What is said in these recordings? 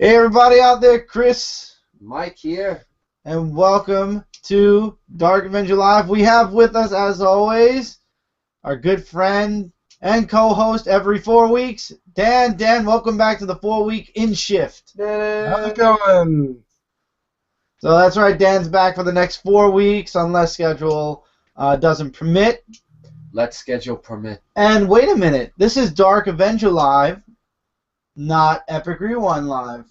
Hey everybody out there, Chris, Mike here. and welcome to Dark Avenger Live. We have with us, as always, our good friend and co-host every 4 weeks, Dan. Dan, welcome back to the 4-week in shift. How's it going? So that's right, Dan's back for the next 4 weeks, unless schedule doesn't permit. Let schedule permit. And wait a minute, this is Dark Avenger Live, not Epic Rewind Live.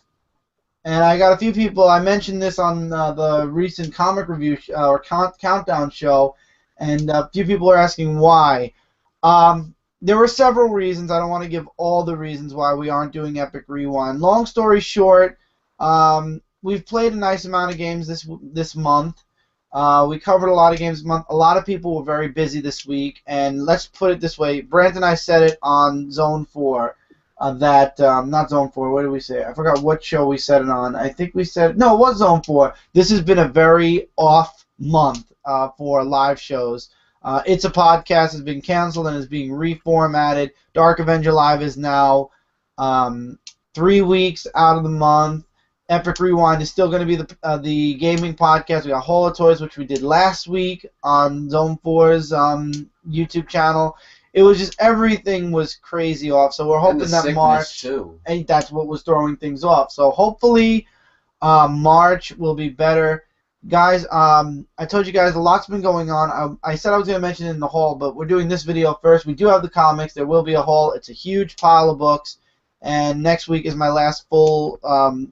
And I got a few people, I mentioned this on the recent comic review or countdown show, and a few people are asking why. There were several reasons. I don't want to give all the reasons why we aren't doing Epic Rewind. Long story short, we've played a nice amount of games this month. We covered a lot of games this month. A lot of people were very busy this week, and let's put it this way. Brant and I said it on Zone 4. Not Zone 4, what did we say? I forgot what show we said it on. I think we said, no, it was Zone 4. This has been a very off month for live shows. It's a Podcast has been canceled and is being reformatted. Dark Avenger Live is now 3 weeks out of the month. Epic Rewind is still going to be the gaming podcast. We got Hall of Toys, which we did last week on Zone 4's YouTube channel. It was just everything was crazy off, so we're hoping that March, too. And that's what was throwing things off. So hopefully March will be better. Guys, I told you guys a lot's been going on. I said I was going to mention it in the haul, but we're doing this video first. We do have the comics. There will be a haul. It's a huge pile of books, and next week is my last full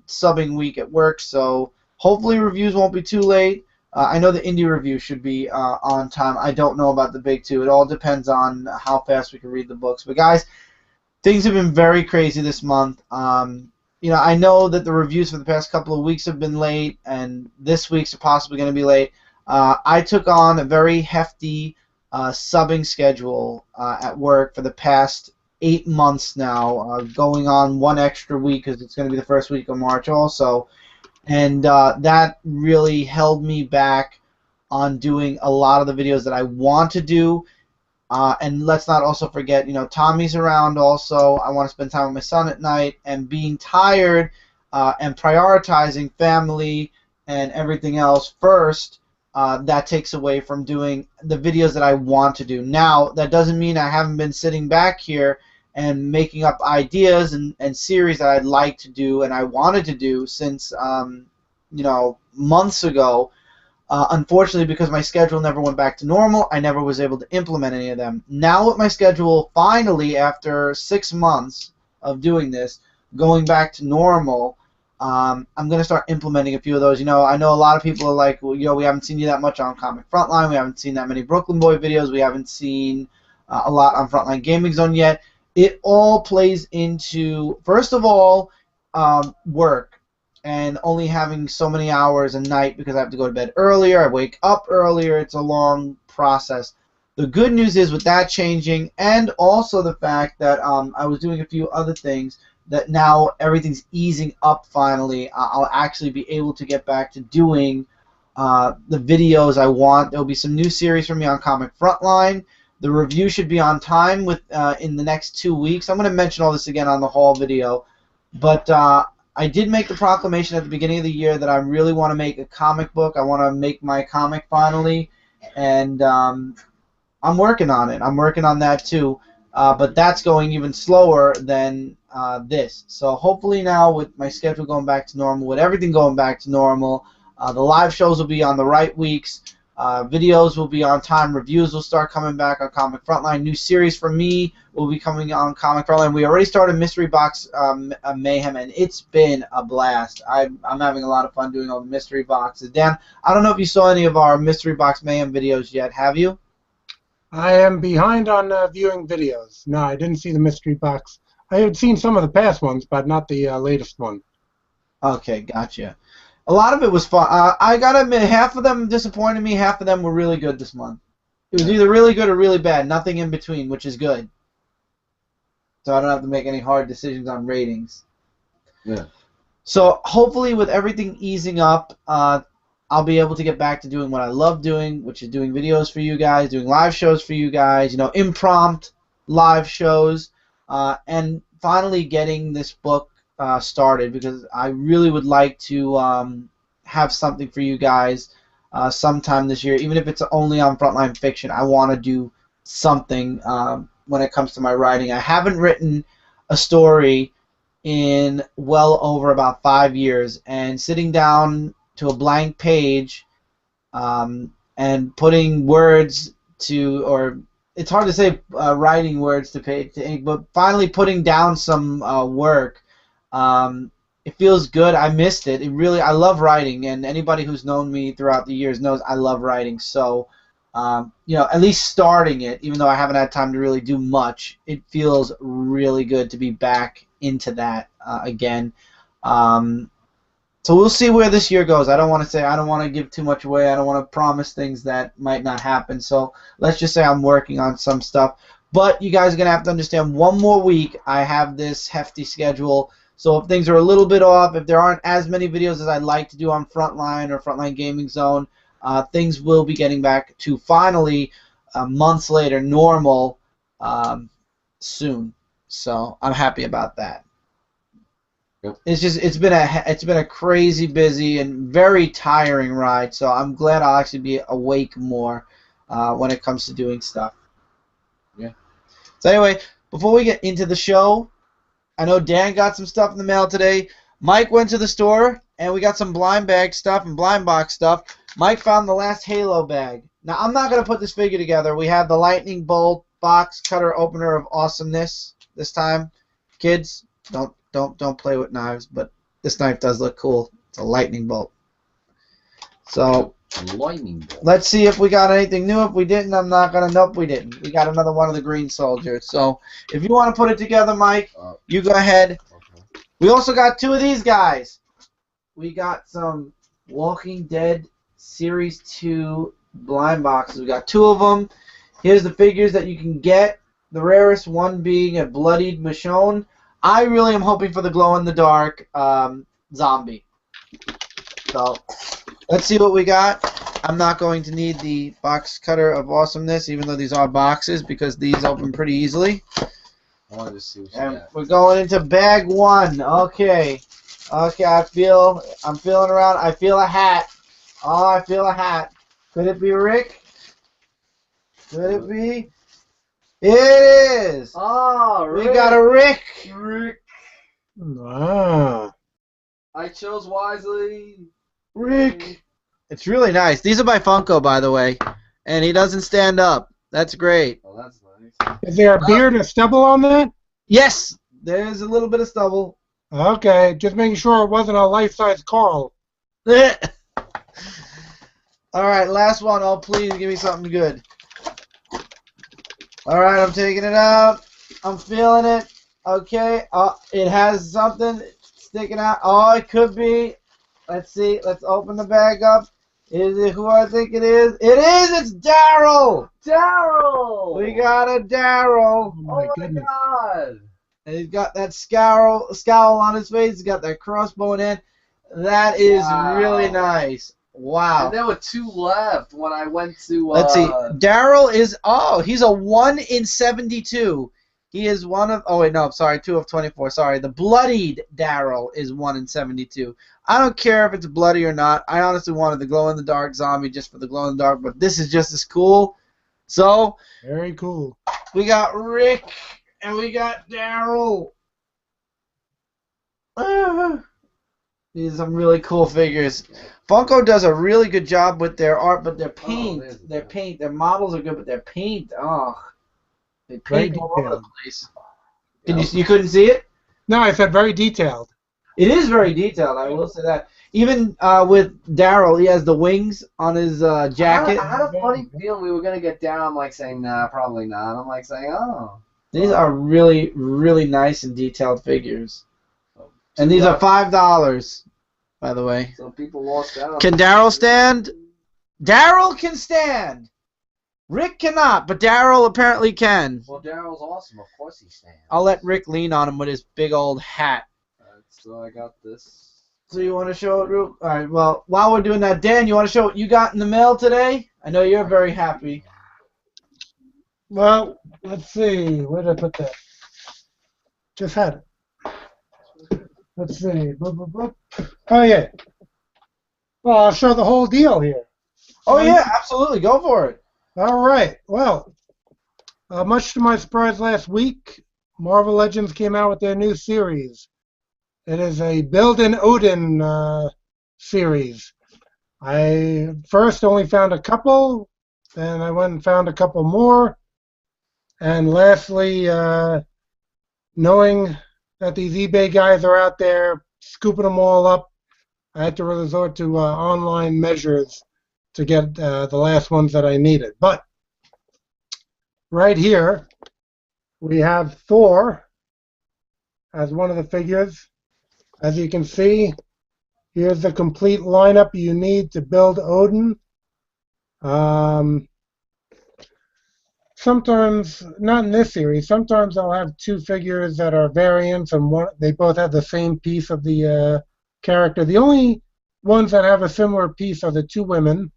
subbing week at work, so hopefully reviews won't be too late. I know the indie review should be on time. I don't know about the big two. It all depends on how fast we can read the books. But guys, things have been very crazy this month. I know that the reviews for the past couple of weeks have been late, and this week's are possibly going to be late. I took on a very hefty subbing schedule at work for the past 8 months now, going on one extra week because it's going to be the first week of March also. And that really held me back on doing a lot of the videos that I want to do. And let's not also forget, Tommy's around also. I want to spend time with my son at night, and being tired and prioritizing family and everything else first, that takes away from doing the videos that I want to do. Now, that doesn't mean I haven't been sitting back here and making up ideas and series that I'd like to do and I wanted to do since months ago. Unfortunately, because my schedule never went back to normal, I never was able to implement any of them. Now with my schedule finally, after 6 months of doing this, going back to normal, I'm going to start implementing a few of those. I know a lot of people are like, well, we haven't seen you that much on Comic Frontline, we haven't seen that many Brooklyn Boy videos, we haven't seen a lot on Frontline Gaming Zone yet. It all plays into, first of all, work and only having so many hours a night because I have to go to bed earlier, I wake up earlier, it's a long process. The good news is with that changing, and also the fact that I was doing a few other things, that now everything's easing up finally. I'll actually be able to get back to doing the videos I want. There'll be some new series for me on Comic Frontline. The review should be on time in the next 2 weeks. I'm going to mention all this again on the haul video. But I did make the proclamation at the beginning of the year that I really want to make a comic book. I want to make my comic finally. And I'm working on it. I'm working on that too. But that's going even slower than this. So hopefully now with my schedule going back to normal, with everything going back to normal, the live shows will be on the right weeks. Videos will be on time. Reviews will start coming back on Comic Frontline. New series for me will be coming on Comic Frontline. We already started Mystery Box Mayhem, and it's been a blast. I'm having a lot of fun doing all the Mystery Boxes. Dan, I don't know if you saw any of our Mystery Box Mayhem videos yet. Have you? I am behind on viewing videos. No, I didn't see the Mystery Box. I had seen some of the past ones, but not the latest one. Okay, gotcha. A lot of it was fun. I gotta admit, half of them disappointed me, half of them were really good this month. It was either really good or really bad, nothing in between, which is good. So I don't have to make any hard decisions on ratings. Yeah. So hopefully with everything easing up, I'll be able to get back to doing what I love doing, which is doing videos for you guys, doing live shows for you guys, impromptu live shows, and finally getting this book started because I really would like to have something for you guys sometime this year, even if it's only on Frontline Fiction. I want to do something when it comes to my writing. I haven't written a story in well over about 5 years, and sitting down to a blank page and putting words to, or it's hard to say writing words to ink, but finally putting down some work. It feels good. I missed it. I love writing, and anybody who's known me throughout the years knows I love writing. So, at least starting it, even though I haven't had time to really do much, it feels really good to be back into that again. So we'll see where this year goes. I don't want to give too much away. I don't want to promise things that might not happen. So let's just say I'm working on some stuff. But you guys are going to have to understand, one more week I have this hefty schedule. So if things are a little bit off, if there aren't as many videos as I'd like to do on Frontline or Frontline Gaming Zone, things will be getting back to finally, months later, normal soon. So I'm happy about that. Yep. It's been a crazy busy and very tiring ride, so I'm glad I'll actually be awake more when it comes to doing stuff. Yeah. So anyway, before we get into the show, I know Dan got some stuff in the mail today. Mike went to the store and we got some blind bag stuff and blind box stuff. Mike found the last Halo bag. Now I'm not gonna put this figure together. We have the lightning bolt box cutter opener of awesomeness this time. Kids, don't play with knives, but this knife does look cool. It's a lightning bolt. So Lightning bolt. let's see if we got anything new. If we didn't, I'm not gonna. Nope, we didn't. We got another one of the green soldiers. So if you want to put it together, Mike, you go ahead. Okay. We also got two of these guys. We got some Walking Dead Series 2 blind boxes. We got two of them. Here's the figures that you can get. The rarest one being a bloodied Michonne. I really am hoping for the glow-in-the-dark zombie. So, let's see what we got. I'm not going to need the box cutter of awesomeness, even though these are boxes, because these open pretty easily. I wanted to see what you And got. we're going into bag one. Okay. Okay, I'm feeling around. I feel a hat. Oh, I feel a hat. Could it be Rick? Could it be? It is! Oh, We got a Rick! Rick. Ah. I chose wisely. Rick! It's really nice. These are by Funko, by the way. And he doesn't stand up. That's great. Oh, that's nice. Is there a beard and stubble on that? Yes! There's a little bit of stubble. Okay, just making sure it wasn't a life-size Carl. Alright, last one. Oh, please give me something good. Alright, I'm taking it out. I'm feeling it. Okay. It has something sticking out. Oh, it could be. Let's see. Let's open the bag up. Is it who I think it is? It is! It's Daryl! Daryl! We got a Daryl. Oh my goodness. God! And he's got that scowl on his face. He's got that crossbow in it. That is Wow. really nice. Wow. And there were two left when I went to. Let's see. Daryl is. Oh, he's a 1 in 72. He is one of. Oh wait, no. Sorry, 2 of 24. Sorry. The bloodied Daryl is 1 in 72. I don't care if it's bloody or not. I honestly wanted the glow-in-the-dark zombie just for the glow-in-the-dark, but this is just as cool. So Very cool. we got Rick and we got Daryl. These are some really cool figures. Funko does a really good job with their art, but their paint, their models are good, but their paint, they paint all over the place. You couldn't see it? No, I said very detailed. It is very detailed, I will say that. Even with Daryl, he has the wings on his jacket. I had a funny feeling we were going to get down. I'm like saying, nah, probably not. I'm like saying, oh. These are really, really nice and detailed figures. And these are $5, by the way. So people lost out. Can Daryl stand? Daryl can stand! Rick cannot, but Daryl apparently can. Well, Daryl's awesome. Of course he stands. I'll let Rick lean on him with his big old hat. So I got this. So you want to show it, real? All right. Well, while we're doing that, Dan, you want to show what you got in the mail today? I know you're very happy. Well, let's see. Where did I put that? Just had it. Let's see. Boop, boop, boop. Oh, yeah. Well, I'll show the whole deal here. Oh yeah, absolutely. Go for it. All right. Well, much to my surprise last week, Marvel Legends came out with their new series. It is a Build an Odin series. I first only found a couple, then I went and found a couple more, and lastly, knowing that these eBay guys are out there scooping them all up, I had to resort to online measures to get the last ones that I needed. But right here, we have Thor as one of the figures. As you can see, here's the complete lineup you need to build Odin. Sometimes, not in this series, sometimes I'll have two figures that are variants and they both have the same piece of the character. The only ones that have a similar piece are the two women,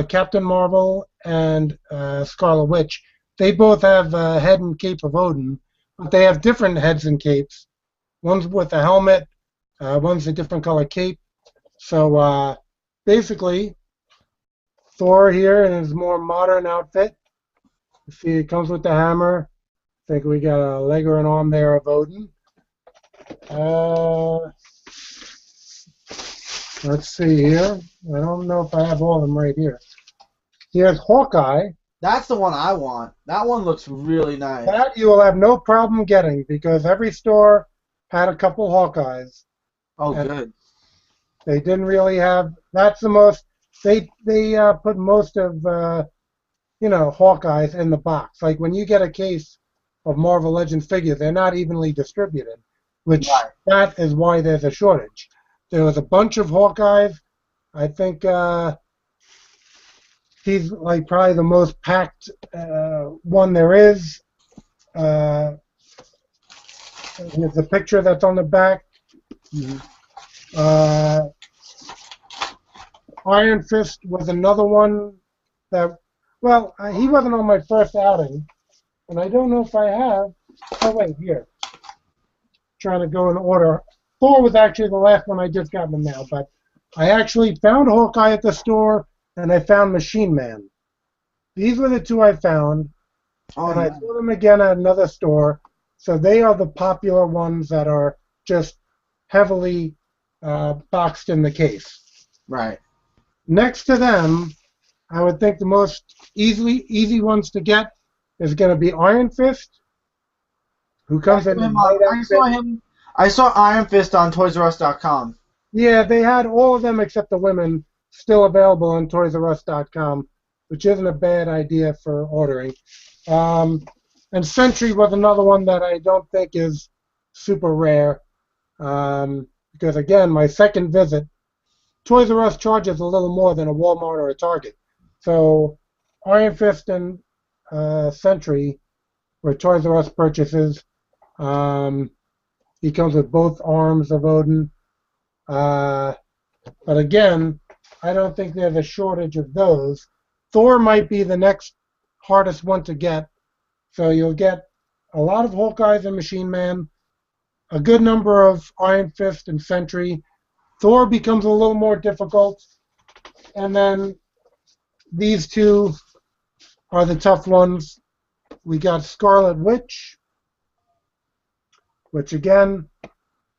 Captain Marvel and Scarlet Witch. They both have head and cape of Odin, but they have different heads and capes. One's with a helmet, one's a different color cape. So basically, Thor here in his more modern outfit. You see, it comes with the hammer. I think we got a leg or an arm there of Odin. Let's see here. I don't know if I have all of them right here. Here's Hawkeye. That's the one I want. That one looks really nice. That you will have no problem getting because every store had a couple Hawkeyes. Oh, good. They didn't really have. That's the most. They put most of Hawkeyes in the box. Like when you get a case of Marvel Legends figures, they're not evenly distributed, which that is why there's a shortage. There was a bunch of Hawkeyes. I think he's like probably the most packed one there is. Here's the picture that's on the back. Mm-hmm. Iron Fist was another one that, well, he wasn't on my first outing, and I don't know if I have. Oh, wait, here. Trying to go in order. Thor was actually the last one I just got in the mail, but I actually found Hawkeye at the store, and I found Machine Man. These were the two I found, and I saw them again at another store, so they are the popular ones that are just heavily boxed in the case. Right. Next to them, I would think the most easy ones to get is going to be Iron Fist, who comes in. I saw Iron Fist on ToysRUs.com. Yeah, they had all of them except the women still available on ToysRUs.com, which isn't a bad idea for ordering. And Sentry was another one that I don't think is super rare, because again, my second visit, Toys R Us charges a little more than a Walmart or a Target. So Iron Fist and Sentry were Toys R Us purchases. He comes with both arms of Odin. But again, I don't think there's a shortage of those. Thor might be the next hardest one to get. So you'll get a lot of Hawkeyes and Machine Man, a good number of Iron Fist and Sentry. Thor becomes a little more difficult. And then these two are the tough ones. We got Scarlet Witch, which again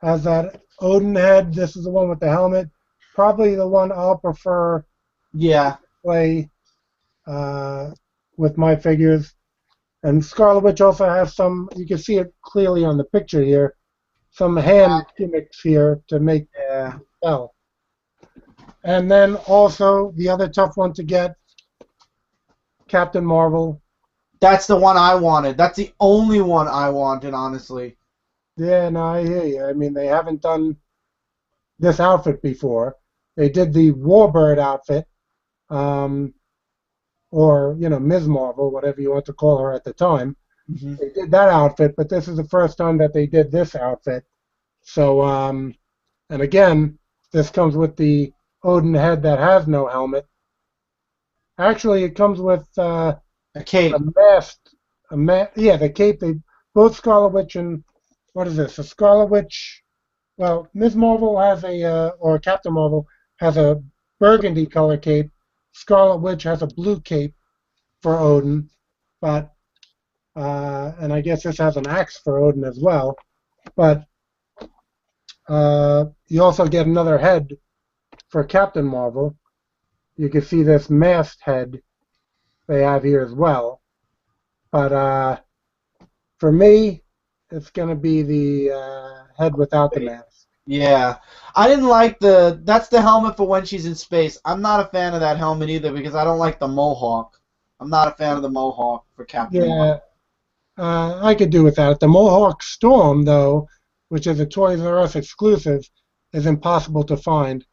has that Odin head. This is the one with the helmet. Probably the one I'll prefer to play with my figures. And Scarlet Witch also has some, you can see it clearly on the picture here, some hand gimmicks here to make it sell. And then also the other tough one to get, Captain Marvel. That's the one I wanted. That's the only one I wanted, honestly. Yeah, no, I hear you. I mean, they haven't done this outfit before. They did the Warbird outfit, or, Ms. Marvel, whatever you want to call her at the time. Mm-hmm. They did that outfit, but this is the first time that they did this outfit. So, and again, this comes with the Odin head that has no helmet. Actually, it comes with a cape. A mask. Yeah, the cape. Both Scarlet Witch and, what is this? A Scarlet Witch Well, Ms. Marvel has or Captain Marvel has a burgundy color cape. Scarlet Witch has a blue cape for Odin, but and I guess this has an axe for Odin as well. But you also get another head for Captain Marvel. You can see this masked head they have here as well. But for me, it's going to be the head without the mask. Yeah. I didn't like that's the helmet for when she's in space. I'm not a fan of that helmet either because I don't like the mohawk. I'm not a fan of the mohawk for Captain Marvel. Yeah, I could do with that. The Mohawk Storm, though, which is a Toys R Us exclusive, is impossible to find.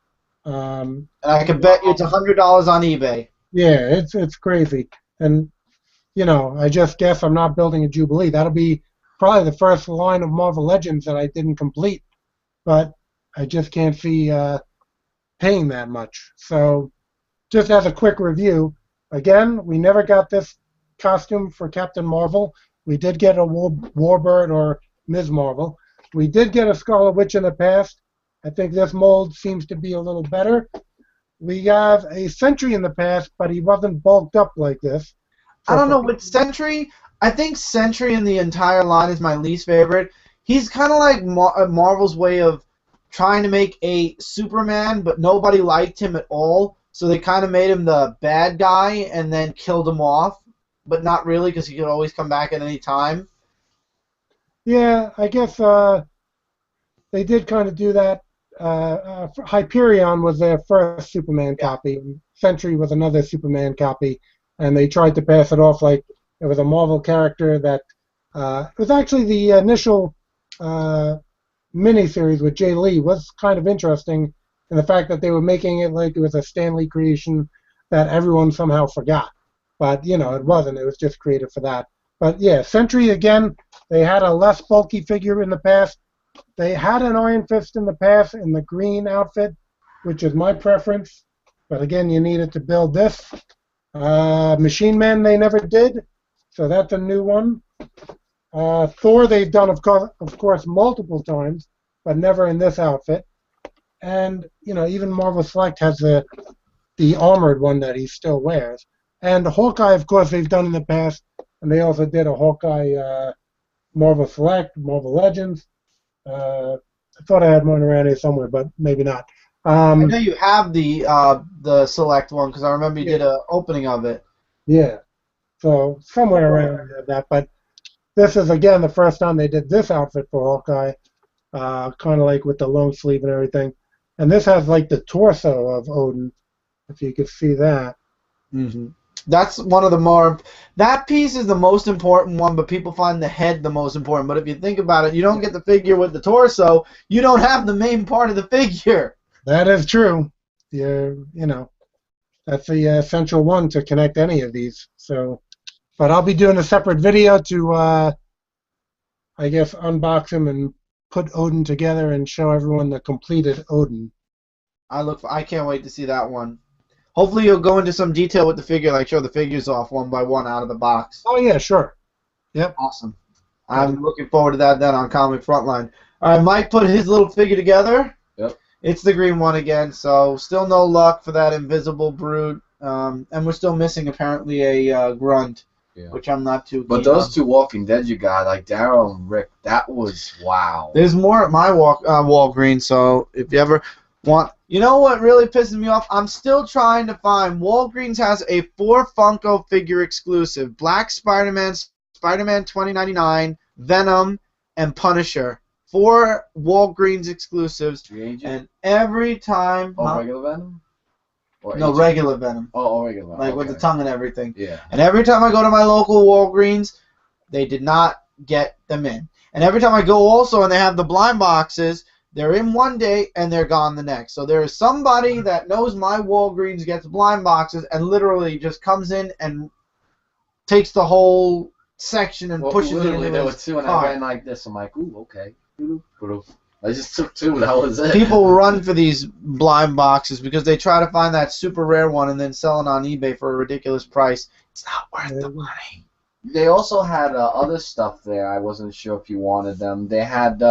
And I can bet you it's $100 on eBay. Yeah, it's crazy. And, I just guess I'm not building a Jubilee. That'll be probably the first line of Marvel Legends that I didn't complete. But I just can't see paying that much. So, just as a quick review, again, we never got this costume for Captain Marvel. We did get a Warbird or Ms. Marvel. We did get a Scarlet Witch in the past. I think this mold seems to be a little better. We have a Sentry in the past, but he wasn't bulked up like this. So I don't know, with Sentry, I think Sentry in the entire line is my least favorite. He's kind of like Marvel's way of trying to make a Superman, but nobody liked him at all. So they kind of made him the bad guy and then killed him off, but not really because he could always come back at any time. Yeah, I guess they did kind of do that. Hyperion was their first Superman copy. Sentry was another Superman copy, and they tried to pass it off like it was a Marvel character that it was actually the initial miniseries with Jay Lee was kind of interesting in the fact that they were making it like it was a Stan Lee creation that everyone somehow forgot. But, it wasn't. It was just created for that. But, yeah, Sentry, again, they had a less bulky figure in the past. They had an Iron Fist in the past in the green outfit, which is my preference. But, again, you needed to build this. Machine Man they never did, so that's a new one. Thor they've done, of course, multiple times, but never in this outfit. And, even Marvel Select has the armored one that he still wears. And Hawkeye, of course, they've done in the past, and they also did a Hawkeye Marvel Select, Marvel Legends. I thought I had one around here somewhere, but maybe not. I know you have the Select one because I remember you did an opening of it. Yeah, so somewhere around that. But this is, again, the first time they did this outfit for Hawkeye, kind of like with the long sleeve and everything. And this has, like, the torso of Odin, if you could see that. Mm-hmm. That's one of the more... That piece is the most important one, but people find the head the most important. But if you think about it, you don't get the figure with the torso, you don't have the main part of the figure. That is true. That's the essential one to connect any of these. So, but I'll be doing a separate video to, I guess, unbox him and put Odin together and show everyone the completed Odin. I can't wait to see that one. Hopefully you'll go into some detail with the figure, like show the figures off one by one out of the box. Oh yeah, sure. Yep. Awesome. I'm looking forward to that then on Comic Frontline. All right, Mike put his little figure together. Yep. It's the green one again, so still no luck for that invisible brute. And we're still missing apparently a grunt, which I'm not too keen But those two Walking Dead you got, like Daryl and Rick, that was wow. There's more at my Walgreens, so if you ever want... You know what really pisses me off? I'm still trying to find... Walgreens has a 4 Funko figure exclusive. Black Spider-Man, Spider-Man 2099, Venom, and Punisher. 4 Walgreens exclusives. And every time... regular Venom? No, regular Venom. Oh, regular Venom. Like with the tongue and everything. Yeah. And every time I go to my local Walgreens, they did not get them in. And every time I go also and they have the blind boxes... They're in one day and they're gone the next. So there is somebody that knows my Walgreens gets blind boxes and literally just comes in and takes the whole section and pushes it into there his were 2 and cart. I ran like this. I'm like, ooh, okay. I just took 2. That was it. People run for these blind boxes because they try to find that super rare one and then sell it on eBay for a ridiculous price. It's not worth the money. They also had other stuff there. I wasn't sure if you wanted them. They had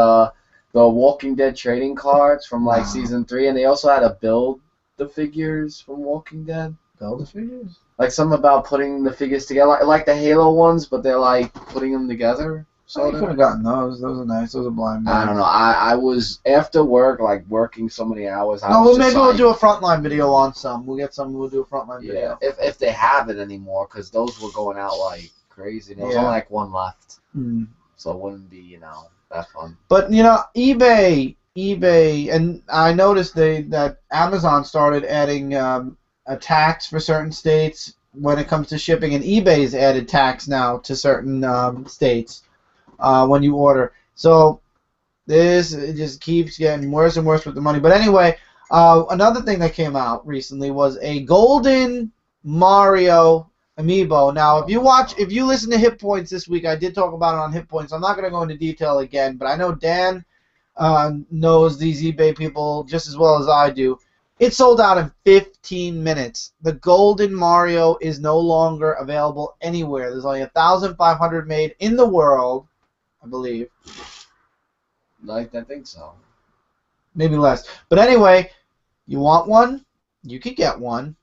the Walking Dead trading cards from like season 3, and they also had to build the figures from Walking Dead. Build the figures? Like something about putting the figures together, like the Halo ones, but they're like putting them together. So you could have gotten those. Those are nice. Those are blind bags. I don't know. I was after work, like working so many hours. No, well, maybe we'll do a frontline video on some. We'll get some. We'll do a frontline video. If they have it anymore, because those were going out like crazy. There was only like one left, so it wouldn't be that fun. But eBay, and I noticed that Amazon started adding a tax for certain states when it comes to shipping, and eBay's added tax now to certain states when you order. So it just keeps getting worse and worse with the money. But anyway, another thing that came out recently was a golden Mario amiibo. Now, if you listen to Hit Points this week, I did talk about it on Hit Points. I'm not going to go into detail again, but I know Dan knows these eBay people just as well as I do. It sold out in 15 minutes. The golden Mario is no longer available anywhere. There's only 1,500 made in the world, I believe. I think so. Maybe less. But anyway, you want one? You could get one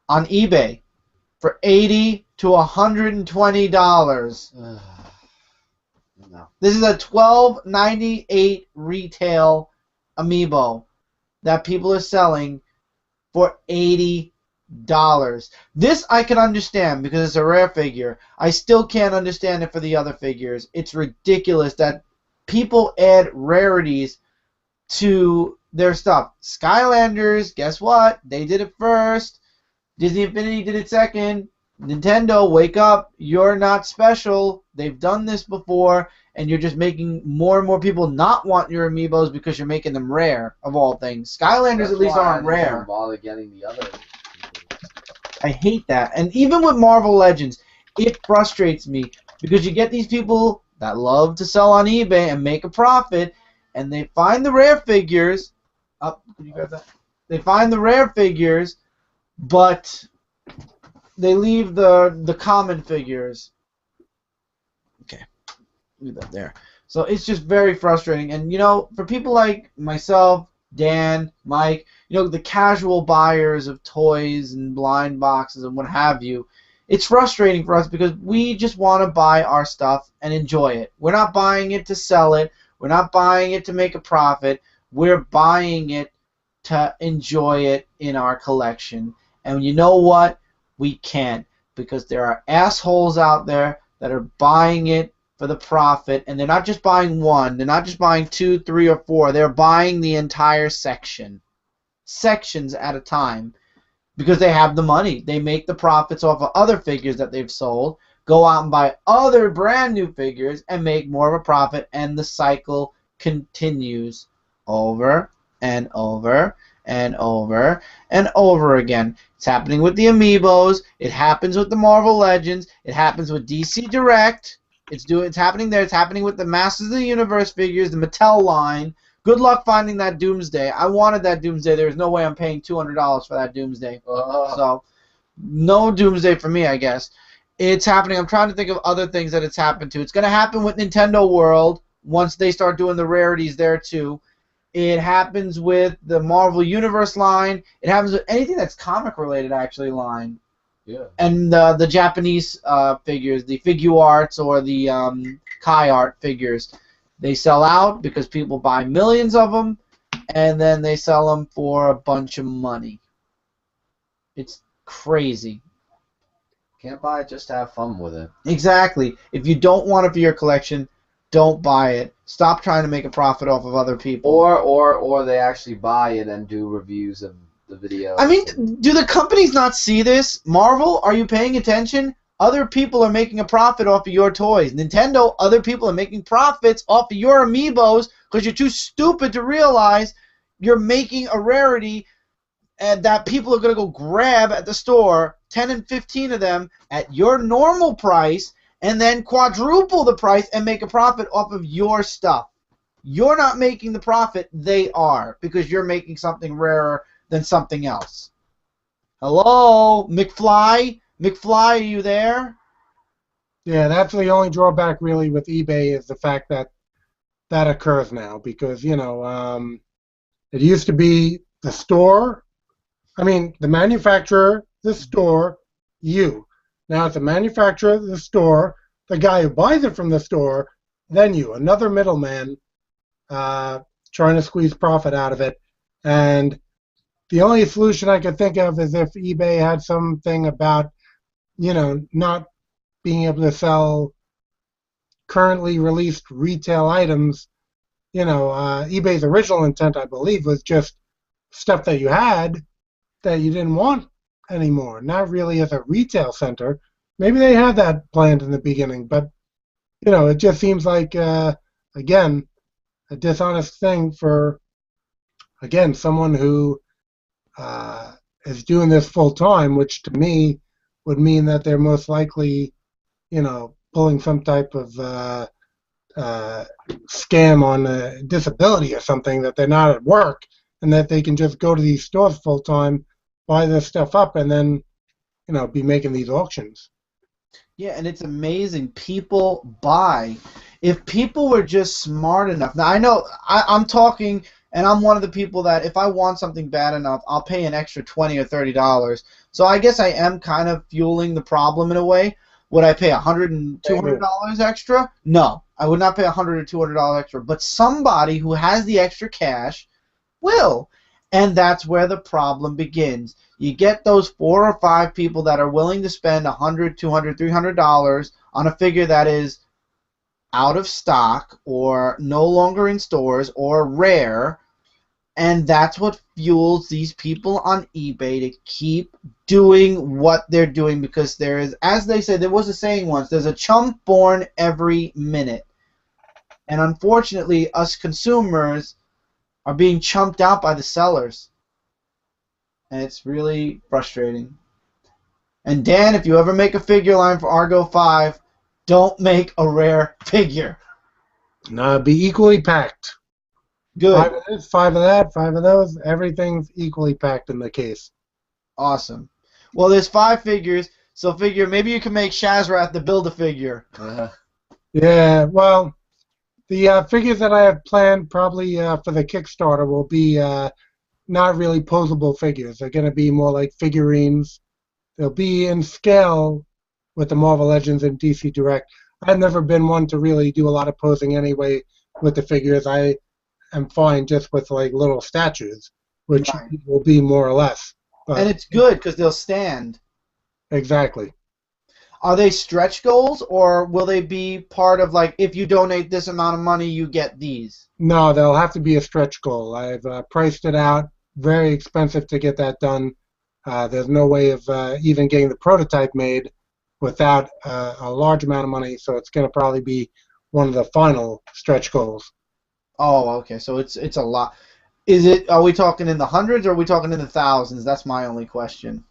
on eBay for $80 to $120. No. This is a $12.98 retail amiibo that people are selling for $80. This I can understand because it's a rare figure. I still can't understand it for the other figures. It's ridiculous that people add rarities to their stuff. Skylanders, guess what? They did it first. Disney Infinity did it second. Nintendo, wake up. You're not special. They've done this before, and you're just making more and more people not want your amiibos because you're making them rare, of all things. Skylanders at least aren't rare. Don't bother getting the other. I hate that. And even with Marvel Legends, it frustrates me because you get these people that love to sell on eBay and make a profit, and they find the rare figures. Can you grab that? They find the rare figures, but they leave the common figures. Okay, leave that there. So it's just very frustrating. And for people like myself, Dan, Mike, the casual buyers of toys and blind boxes and what have you, it's frustrating for us because we just want to buy our stuff and enjoy it. We're not buying it to sell it. We're not buying it to make a profit. We're buying it to enjoy it in our collection. And you know what? We can't, because there are assholes out there that are buying it for the profit, and they're not just buying one. They're not just buying 2, 3, or 4. They're buying the entire section. Sections at a time. Because they have the money. They make the profits off of other figures that they've sold, go out and buy other brand new figures, and make more of a profit, and the cycle continues over and over and over and over again. It's happening with the amiibos. It happens with the Marvel Legends. It happens with DC Direct. It's happening there. It's happening with the Masters of the Universe figures, the Mattel line. Good luck finding that Doomsday. I wanted that Doomsday. There's no way I'm paying $200 for that Doomsday. So, no Doomsday for me, I guess. It's happening. I'm trying to think of other things that it's happened to. It's going to happen with Nintendo World once they start doing the rarities there, too. It happens with the Marvel Universe line. It happens with anything that's comic-related, actually, line. Yeah. And the Japanese figures, the Figuarts or the Kai Art figures. They sell out because people buy millions of them, and then they sell them for a bunch of money. It's crazy. Can't buy it, just have fun with it. Exactly. If you don't want it for your collection, don't buy it. Stop trying to make a profit off of other people. Or they actually buy it and do reviews of the video. I mean, do the companies not see this? Marvel, are you paying attention? Other people are making a profit off of your toys. Nintendo, other people are making profits off of your amiibos because you're too stupid to realize you're making a rarity and that people are going to go grab at the store 10 and 15 of them at your normal price and then quadruple the price and make a profit off of your stuff. You're not making the profit, they are, because you're making something rarer than something else. Hello, McFly? McFly, are you there? Yeah, that's the only drawback really with eBay is the fact that that occurs now because, it used to be the store. I mean, the manufacturer, the store, you. Now it's the manufacturer, the store, the guy who buys it from the store, then you, another middleman uh, trying to squeeze profit out of it. And the only solution I could think of is if eBay had something about, not being able to sell currently released retail items. eBay's original intent, I believe, was just stuff that you had that you didn't want anymore, not really as a retail center. Maybe they had that planned in the beginning, but it just seems like again a dishonest thing for again someone who is doing this full time, which to me would mean that they're most likely, pulling some type of scam on a disability or something, that they're not at work and that they can just go to these stores full time, buy this stuff up, and then be making these auctions. Yeah, and it's amazing. People buy. If people were just smart enough. Now, I know I'm talking, and I'm one of the people that if I want something bad enough, I'll pay an extra $20 or $30. So I guess I am kind of fueling the problem in a way. Would I pay $100 and $200 extra? No, I would not pay $100 or $200 extra. But somebody who has the extra cash will. And that's where the problem begins. You get those 4 or 5 people that are willing to spend $100, $200, $300 on a figure that is out of stock or no longer in stores or rare, and that's what fuels these people on eBay to keep doing what they're doing, because there is, as they say, there was a saying once, there's a chump born every minute. And unfortunately, us consumers are being chumped out by the sellers. And it's really frustrating. And Dan, if you ever make a figure line for Argo 5, don't make a rare figure. No, be equally packed. Good. 5 of this, 5 of that, 5 of those. Everything's equally packed in the case. Awesome. Well, there's 5 figures, so figure maybe you can make Shazrath the Build-A-Figure. Yeah, well, the figures that I have planned probably for the Kickstarter will be not really posable figures. They're going to be more like figurines. They'll be in scale with the Marvel Legends and DC Direct. I've never been one to really do a lot of posing anyway with the figures. I am fine just with like little statues, which will be more or less. But, and it's good because they'll stand. Exactly. Are they stretch goals, or will they be part of, like, if you donate this amount of money, you get these? No, they'll have to be a stretch goal. I've priced it out. Very expensive to get that done. There's no way of even getting the prototype made without a large amount of money, so it's going to probably be one of the final stretch goals. Oh, okay. So it's a lot. Are we talking in the hundreds or are we talking in the thousands? That's my only question.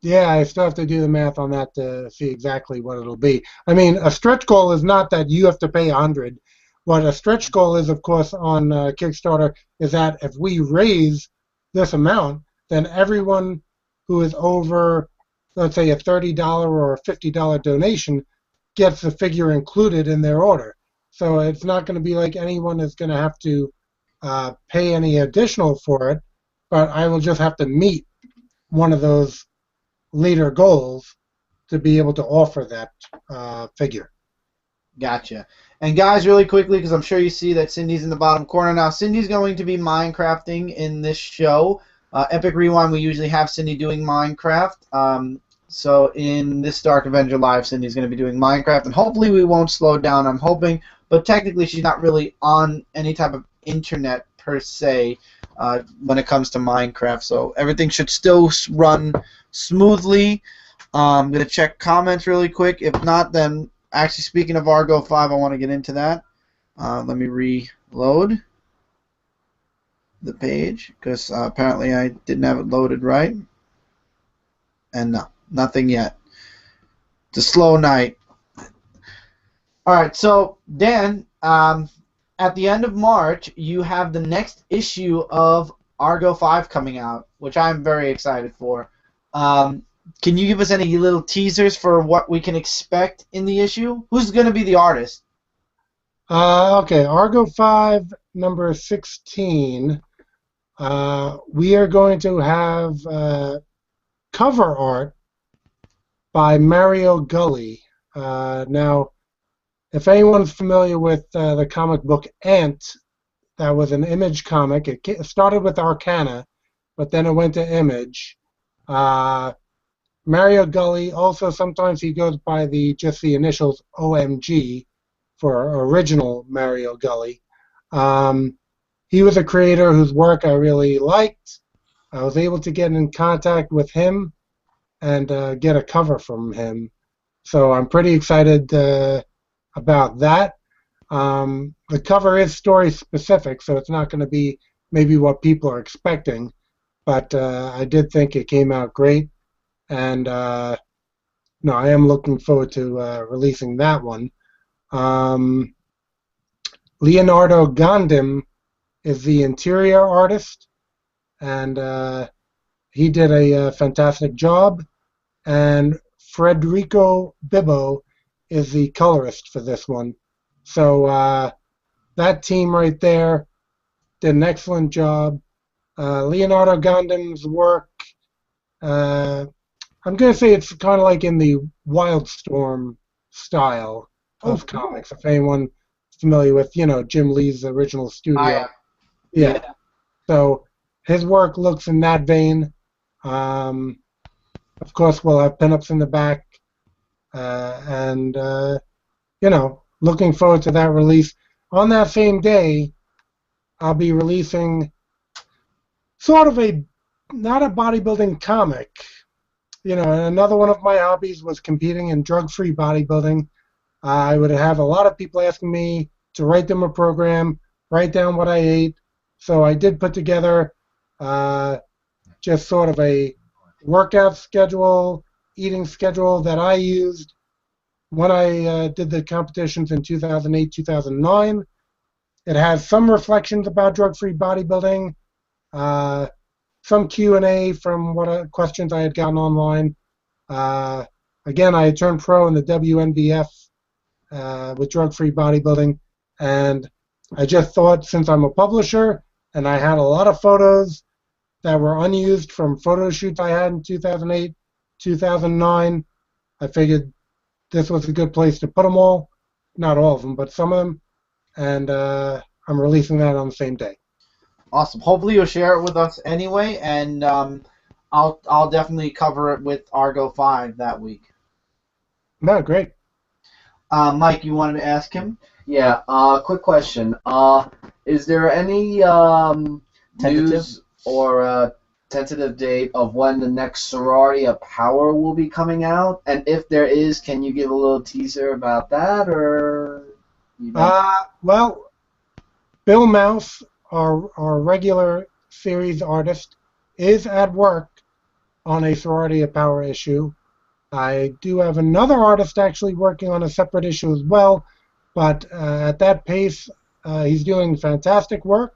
Yeah, I still have to do the math on that to see exactly what it'll be. I mean, a stretch goal is not that you have to pay 100. What a stretch goal is, of course, on Kickstarter is that if we raise this amount, then everyone who is over, let's say, a $30 or a $50 donation gets the figure included in their order. So it's not going to be like anyone is going to have to pay any additional for it, but I will just have to meet one of those later goals to be able to offer that figure. Gotcha. And guys, really quickly, because I'm sure you see that Cindy's in the bottom corner now, Cindy's going to be Minecrafting in this show. Epic Rewind, we usually have Cindy doing Minecraft. So in this Dark Avenger Live, Cindy's going to be doing Minecraft, and hopefully we won't slow down, I'm hoping. But technically, she's not really on any type of internet per se when it comes to Minecraft. So everything should still run smoothly. I'm going to check comments really quick. If not, then actually speaking of Argo 5, I want to get into that. Let me reload the page because apparently I didn't have it loaded right. And no, nothing yet. It's a slow night. Alright, so Dan, at the end of March, you have the next issue of Argo 5 coming out, which I'm very excited for. Can you give us any little teasers for what we can expect in the issue? Who's going to be the artist? Okay, Argo 5, number 16. We are going to have cover art by Mario Gully. Now, if anyone's familiar with the comic book Ant, that was an Image comic. It started with Arcana, but then it went to Image. Uh, Mario Gully, also sometimes he goes by just the initials OMG for original Mario Gully. He was a creator whose work I really liked. I was able to get in contact with him and get a cover from him. So I'm pretty excited about that. The cover is story specific, so it's not going to be maybe what people are expecting, but I did think it came out great, and no, I am looking forward to releasing that one. Um, Leonardo Gondim is the interior artist, and he did a fantastic job. And Federico Bibbo is the colorist for this one. So that team right there did an excellent job. Leonardo Gondim's work, I'm going to say it's kind of like in the Wildstorm style of comics. If anyone's familiar with, Jim Lee's original studio. Yeah. So his work looks in that vein. Of course, we'll have pinups in the back, and looking forward to that release. On that same day, I'll be releasing sort of not a bodybuilding comic. Another one of my hobbies was competing in drug-free bodybuilding. I would have a lot of people asking me to write them a program, write down what I ate. So I did put together just sort of a workout schedule, eating schedule that I used when I did the competitions in 2008, 2009. It has some reflections about drug-free bodybuilding, some Q&A from questions I had gotten online. Again, I had turned pro in the WNBF with drug-free bodybuilding, and I just thought, since I'm a publisher and I had a lot of photos that were unused from photo shoots I had in 2008, 2009, I figured this was a good place to put them all. Not all of them, but some of them. And I'm releasing that on the same day. Awesome. Hopefully you'll share it with us anyway, and I'll definitely cover it with Argo 5 that week. No, great. Mike, you wanted to ask him? Yeah. Quick question. Is there any news or a tentative date of when the next Sorority of Power will be coming out? And if there is, can you give a little teaser about that, or? Well, Bill Mouse, our regular series artist, is at work on a Sorority of Power issue. I do have another artist actually working on a separate issue as well, but at that pace, he's doing fantastic work.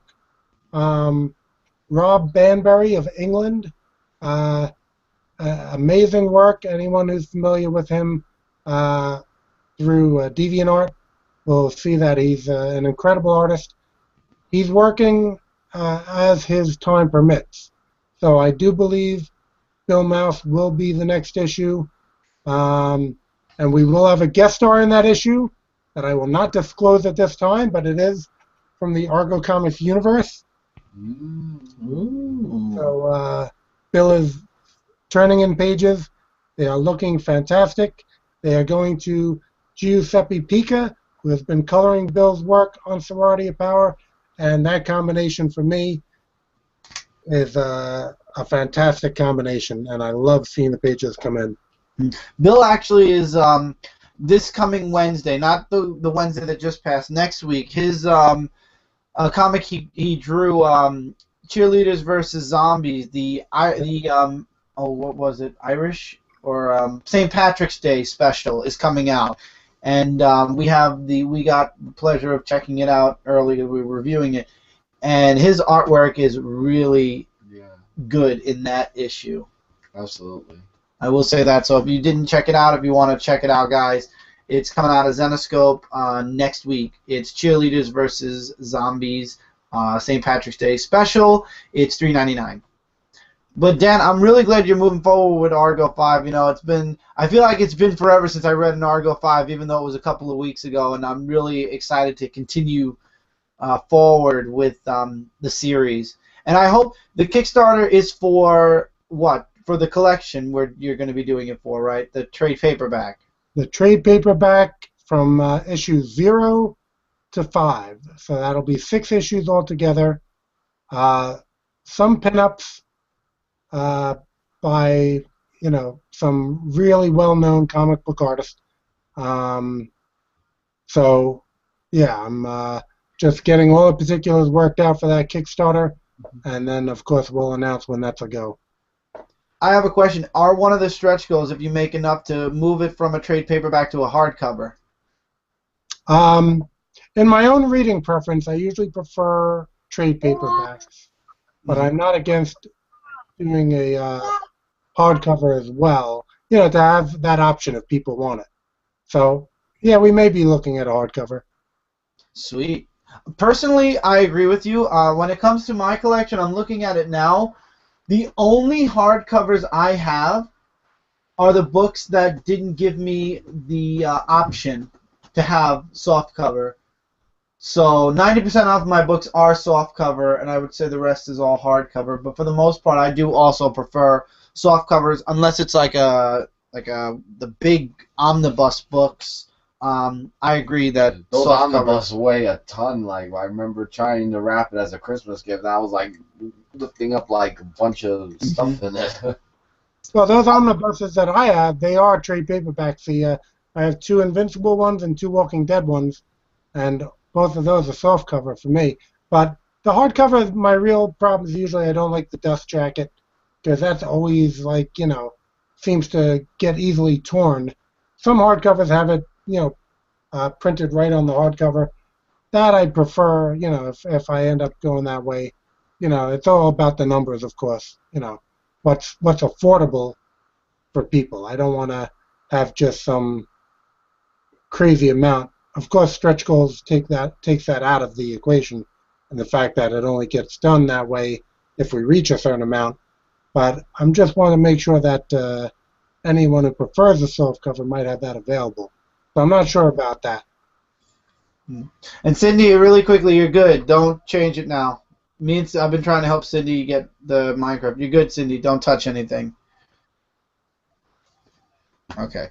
Rob Banbury of England, amazing work. Anyone who's familiar with him through DeviantArt will see that he's an incredible artist. He's working as his time permits. So I do believe Bill Mouse will be the next issue. And we will have a guest star in that issue that I will not disclose at this time, but it is from the Argo Comics universe. Ooh. So Bill is turning in pages. They are looking fantastic. They are going to Giuseppe Pica, who has been coloring Bill's work on Sorority of Power, and that combination for me is a fantastic combination, and I love seeing the pages come in. Bill actually is this coming Wednesday, not the Wednesday that just passed, next week. His comic he drew, Cheerleaders versus Zombies, what was it, Irish or St. Patrick's Day special is coming out, and we got the pleasure of checking it out earlier. We were reviewing it, and his artwork is really good in that issue. Absolutely. I will say that. So if you didn't check it out, if you want to check it out, guys, It's coming out of Zenoscope next week. It's Cheerleaders versus Zombies, St. Patrick's Day special. It's $3.99. But Dan, I'm really glad you're moving forward with Argo 5. I feel like it's been forever since I read an Argo 5, even though it was a couple of weeks ago, and I'm really excited to continue forward with the series. And I hope the Kickstarter is for what? For the collection where you're going to be doing it for, right? The trade paperback. The trade paperback from issue 0 to 5. So that'll be 6 issues altogether. Some pinups by some really well-known comic book artists. So yeah, I'm just getting all the particulars worked out for that Kickstarter, and then of course we'll announce when that's a go. I have a question. Are one of the stretch goals if you make enough to move it from a trade paperback to a hardcover? In my own reading preference, I usually prefer trade paperbacks, but I'm not against doing a hardcover as well, to have that option if people want it. So, yeah, we may be looking at a hardcover. Sweet. Personally, I agree with you. When it comes to my collection, I'm looking at it now. The only hardcovers I have are the books that didn't give me the option to have softcover. So 90% of my books are softcover, and I would say the rest is all hardcover. But for the most part, I do also prefer softcovers, unless it's like the big omnibus books. I agree that those softcover omnibus weigh a ton. Like, I remember trying to wrap it as a Christmas gift, and I was like lifting up like a bunch of stuff in it. Well, those omnibuses that I have, they are trade paperbacks. I have 2 Invincible ones and 2 Walking Dead ones, and both of those are softcover for me. But the hardcover, my real problem is usually I don't like the dust jacket, because that's always seems to get easily torn. Some hardcovers have it, printed right on the hardcover. That I prefer, if I end up going that way. It's all about the numbers, of course. What's affordable for people. I don't want to have just some crazy amount. Of course, stretch goals takes that out of the equation, and the fact that it only gets done that way if we reach a certain amount. But I'm just want to make sure that anyone who prefers a softcover might have that available. So I'm not sure about that. And Cindy, really quickly, you're good. Don't change it now. I've been trying to help Cindy get the Minecraft. You're good, Cindy. Don't touch anything. Okay.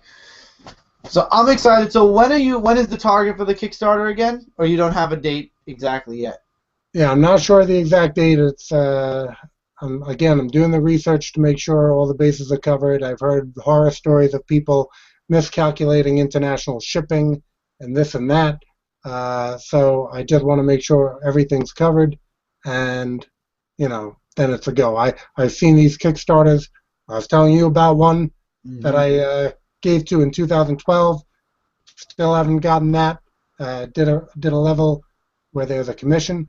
So I'm excited. So when is the target for the Kickstarter again? Or you don't have a date exactly yet? Yeah, I'm not sure the exact date. It's I'm doing the research to make sure all the bases are covered. I've heard horror stories of people miscalculating international shipping and this and that. So I just want to make sure everything's covered, and then it's a go. I've seen these Kickstarters. I was telling you about one that I gave to in 2012. Still haven't gotten that. Did a level where there's a commission.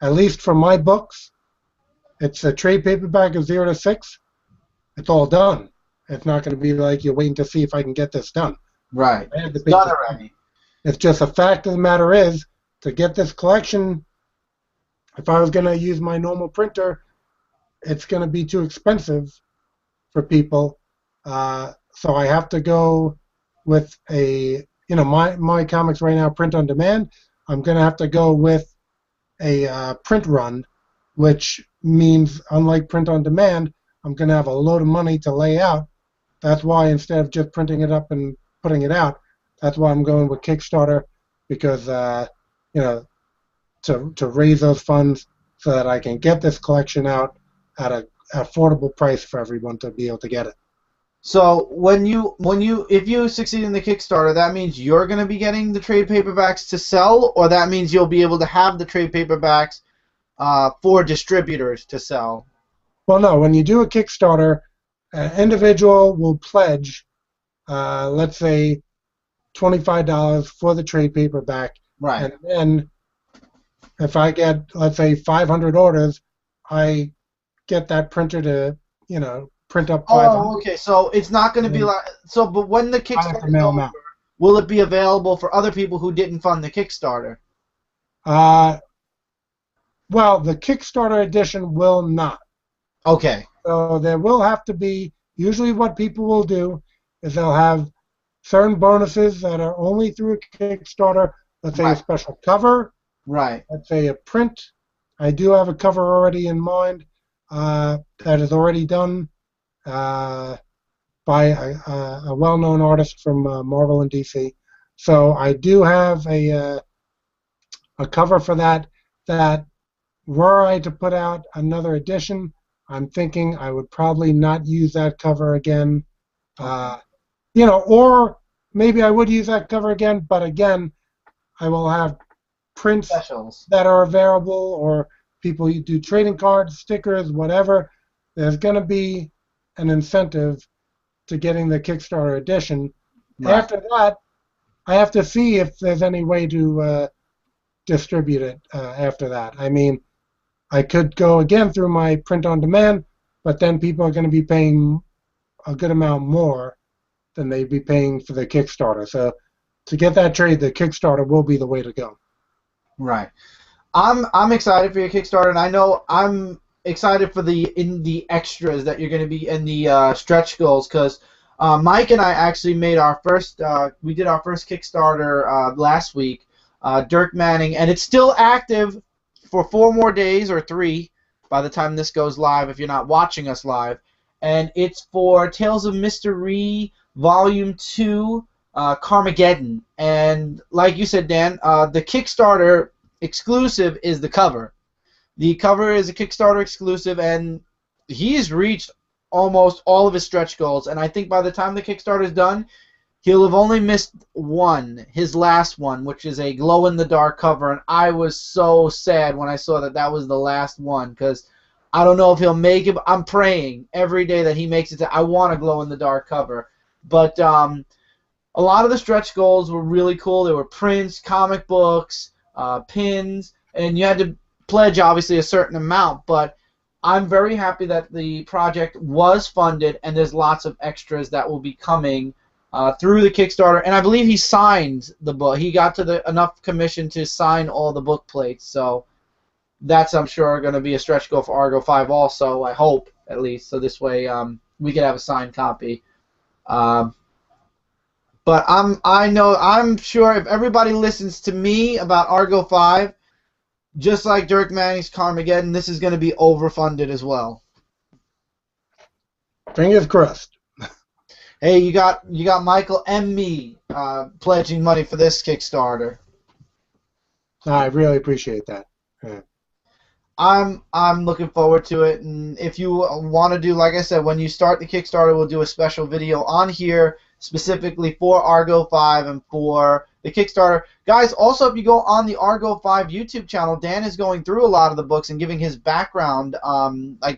At least for my books, it's a trade paperback of 0 to 6. It's all done. It's not going to be like you're waiting to see if I can get this done. Right. It's done already. It's just a fact of the matter is, to get this collection, if I was going to use my normal printer, it's going to be too expensive for people. So I have to go with my comics right now print on demand. I'm going to have to go with a print run, which means, unlike print on demand, I'm going to have a load of money to lay out. That's why instead of just printing it up and putting it out, that's why I'm going with Kickstarter, because to raise those funds so that I can get this collection out at an affordable price for everyone to be able to get it. So if you succeed in the Kickstarter, that means you're going to be getting the trade paperbacks to sell, or that means you'll be able to have the trade paperbacks for distributors to sell? Well, no. When you do a Kickstarter, an individual will pledge, let's say, $25 for the trade paperback. Right. And then if I get, let's say, 500 orders, I get that printer to, print up 500. Oh, okay. So it's not going to be like so. But when the Kickstarter is over, will it be available for other people who didn't fund the Kickstarter? Well, the Kickstarter edition will not. Okay. So there will have to be, usually what people will do is they'll have certain bonuses that are only through a Kickstarter. Let's say a special cover. Right. Let's say a print. I do have a cover already in mind that is already done by a well-known artist from Marvel and DC. So I do have a cover for that. That were I to put out another edition, I'm thinking I would probably not use that cover again. Or maybe I would use that cover again, but again, I will have prints Specials that are available, or people you do trading cards, stickers, whatever. There's going to be an incentive to getting the Kickstarter edition. Right. After that, I have to see if there's any way to distribute it after that. I mean, I could go again through my print on demand, but then people are going to be paying a good amount more than they'd be paying for the Kickstarter. So to get that trade, the Kickstarter will be the way to go. Right. I'm excited for your Kickstarter, and I know I'm excited for the extras that you're going to be in the stretch goals, because Mike and I actually made our first we did our first Kickstarter last week, Dirk Manning, and it's still active for 4 more days, or 3 by the time this goes live if you're not watching us live, and it's for Tales of Mystery Volume 2 Carmageddon. And like you said, Dan, the Kickstarter exclusive is the cover. The cover is a Kickstarter exclusive, and he's reached almost all of his stretch goals, and I think by the time the Kickstarter is done, he'll have only missed one, his last one, which is a glow-in-the-dark cover, and I was so sad when I saw that that was the last one, because I don't know if he'll make it. I'm praying every day that he makes it. I want a glow-in-the-dark cover. But a lot of the stretch goals were really cool. There were prints, comic books, pins, and you had to pledge, obviously, a certain amount, but I'm very happy that the project was funded, and there's lots of extras that will be coming through the Kickstarter, and I believe he signed the book. He got to enough commission to sign all the book plates, so that's, I'm sure, going to be a stretch goal for Argo 5 also, I hope, at least, so this way we can have a signed copy. But I'm sure if everybody listens to me about Argo 5, just like Dirk Manning's Carmageddon, this is going to be overfunded as well. Fingers crossed. Hey, you got Michael and me pledging money for this Kickstarter. I really appreciate that. Yeah. I'm looking forward to it, and if you want to do, like I said, when you start the Kickstarter, we'll do a special video on here specifically for Argo 5 and for the Kickstarter. Guys, also, if you go on the Argo 5 YouTube channel, Dan is going through a lot of the books and giving his background,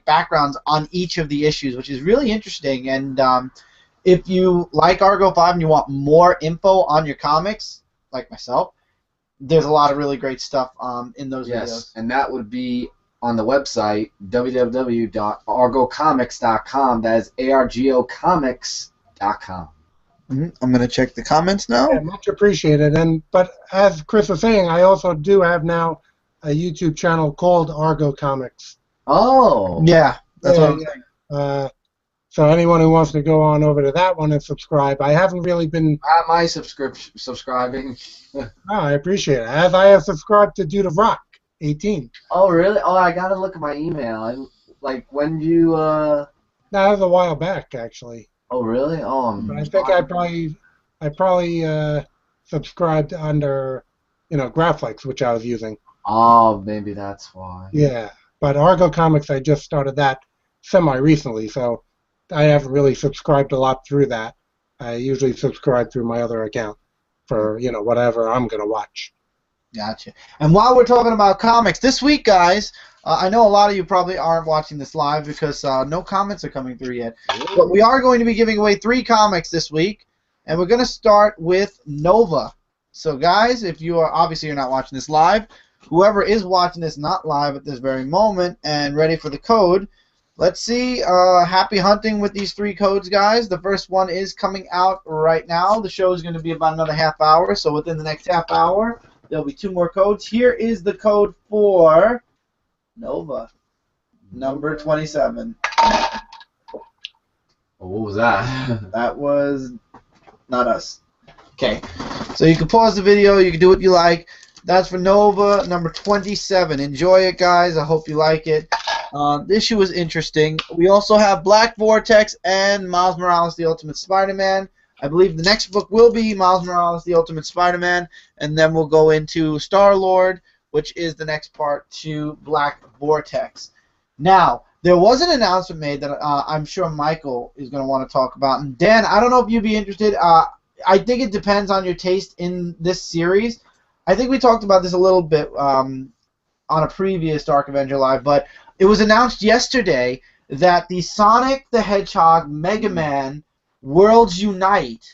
backgrounds on each of the issues, which is really interesting. And if you like Argo 5 and you want more info on your comics, like myself, there's a lot of really great stuff in those videos. Yes, and that would be on the website, www.argocomics.com. That is argocomics.com. I'm going to check the comments now. Yeah, much appreciated. But as Chris was saying, I also do have now a YouTube channel called Argo Comics. Oh. Yeah, that's what I'm saying. So anyone who wants to go on over to that one and subscribe, I haven't really been... Am I subscribing? I appreciate it. As I have subscribed to Dude of Rock, 18. Oh, really? Oh, I got to look at my email. When you... That was a while back, actually. Oh, really? Oh, but I think I probably subscribed under, Graphics, which I was using. Oh, maybe that's why. Yeah, but Argo Comics, I just started that semi-recently, so I haven't really subscribed a lot through that. I usually subscribe through my other account for, whatever I'm going to watch. Gotcha. And while we're talking about comics, this week, guys, I know a lot of you probably aren't watching this live because no comments are coming through yet. But we are going to be giving away 3 comics this week, and we're going to start with Nova. So, guys, if you are, obviously you're not watching this live, whoever is watching this not live at this very moment and ready for the code, Let's see. Happy hunting with these 3 codes, guys. The first one is coming out right now. The show is going to be about another half hour, so within the next half hour, there'll be 2 more codes. Here is the code for Nova, number 27. What was that? That was not us. Okay, so you can pause the video. You can do what you like. That's for Nova, number 27. Enjoy it, guys. I hope you like it. The issue was interesting. We also have Black Vortex and Miles Morales, The Ultimate Spider-Man. I believe the next book will be Miles Morales, The Ultimate Spider-Man, and then we'll go into Star-Lord, which is the next part to Black Vortex. Now, there was an announcement made that I'm sure Michael is going to want to talk about. And Dan, I don't know if you'd be interested. I think it depends on your taste in this series. I think we talked about this a little bit on a previous Dark Avenger Live, but it was announced yesterday that the Sonic the Hedgehog Mega Man Worlds Unite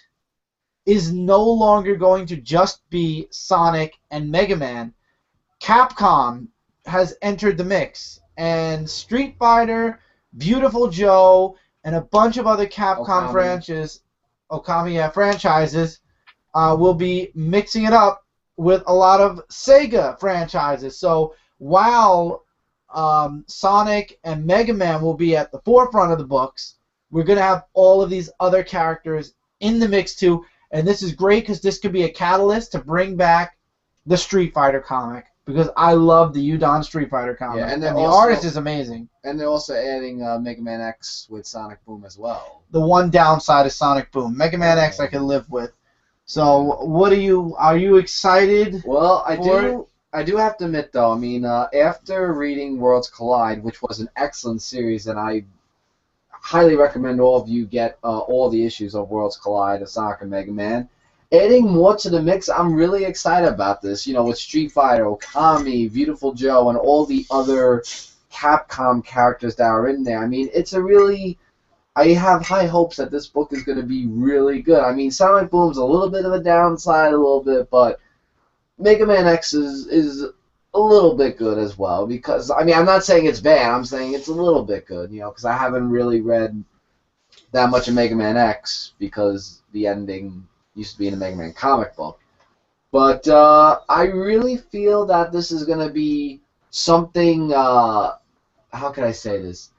is no longer going to just be Sonic and Mega Man. Capcom has entered the mix, and Street Fighter, Beautiful Joe, and a bunch of other Capcom franchises will be mixing it up with a lot of Sega franchises. So while Sonic and Mega Man will be at the forefront of the books, we're going to have all of these other characters in the mix too, and this is great because this could be a catalyst to bring back the Street Fighter comic, because I love the Udon Street Fighter comic, Yeah, and the artist is amazing. And they're also adding Mega Man X with Sonic Boom as well. The one downside is Sonic Boom. Mega Man X I can live with. So, are you excited? Well, I do have to admit, though, I mean, after reading Worlds Collide, which was an excellent series, and I highly recommend all of you get all the issues of Worlds Collide, of Sonic and Mega Man, adding more to the mix, I'm really excited about this. You know, with Street Fighter, Okami, Beautiful Joe, and all the other Capcom characters that are in there. I mean, it's a really... I have high hopes that this book is going to be really good. I mean, Sonic Boom's a little bit of a downside, a little bit, but Mega Man X is a little bit good as well. Because, I mean, I'm not saying it's bad. I'm saying it's a little bit good, you know, because I haven't really read that much of Mega Man X because the ending used to be in the Mega Man comic book. But I really feel that this is going to be something, how can I say this?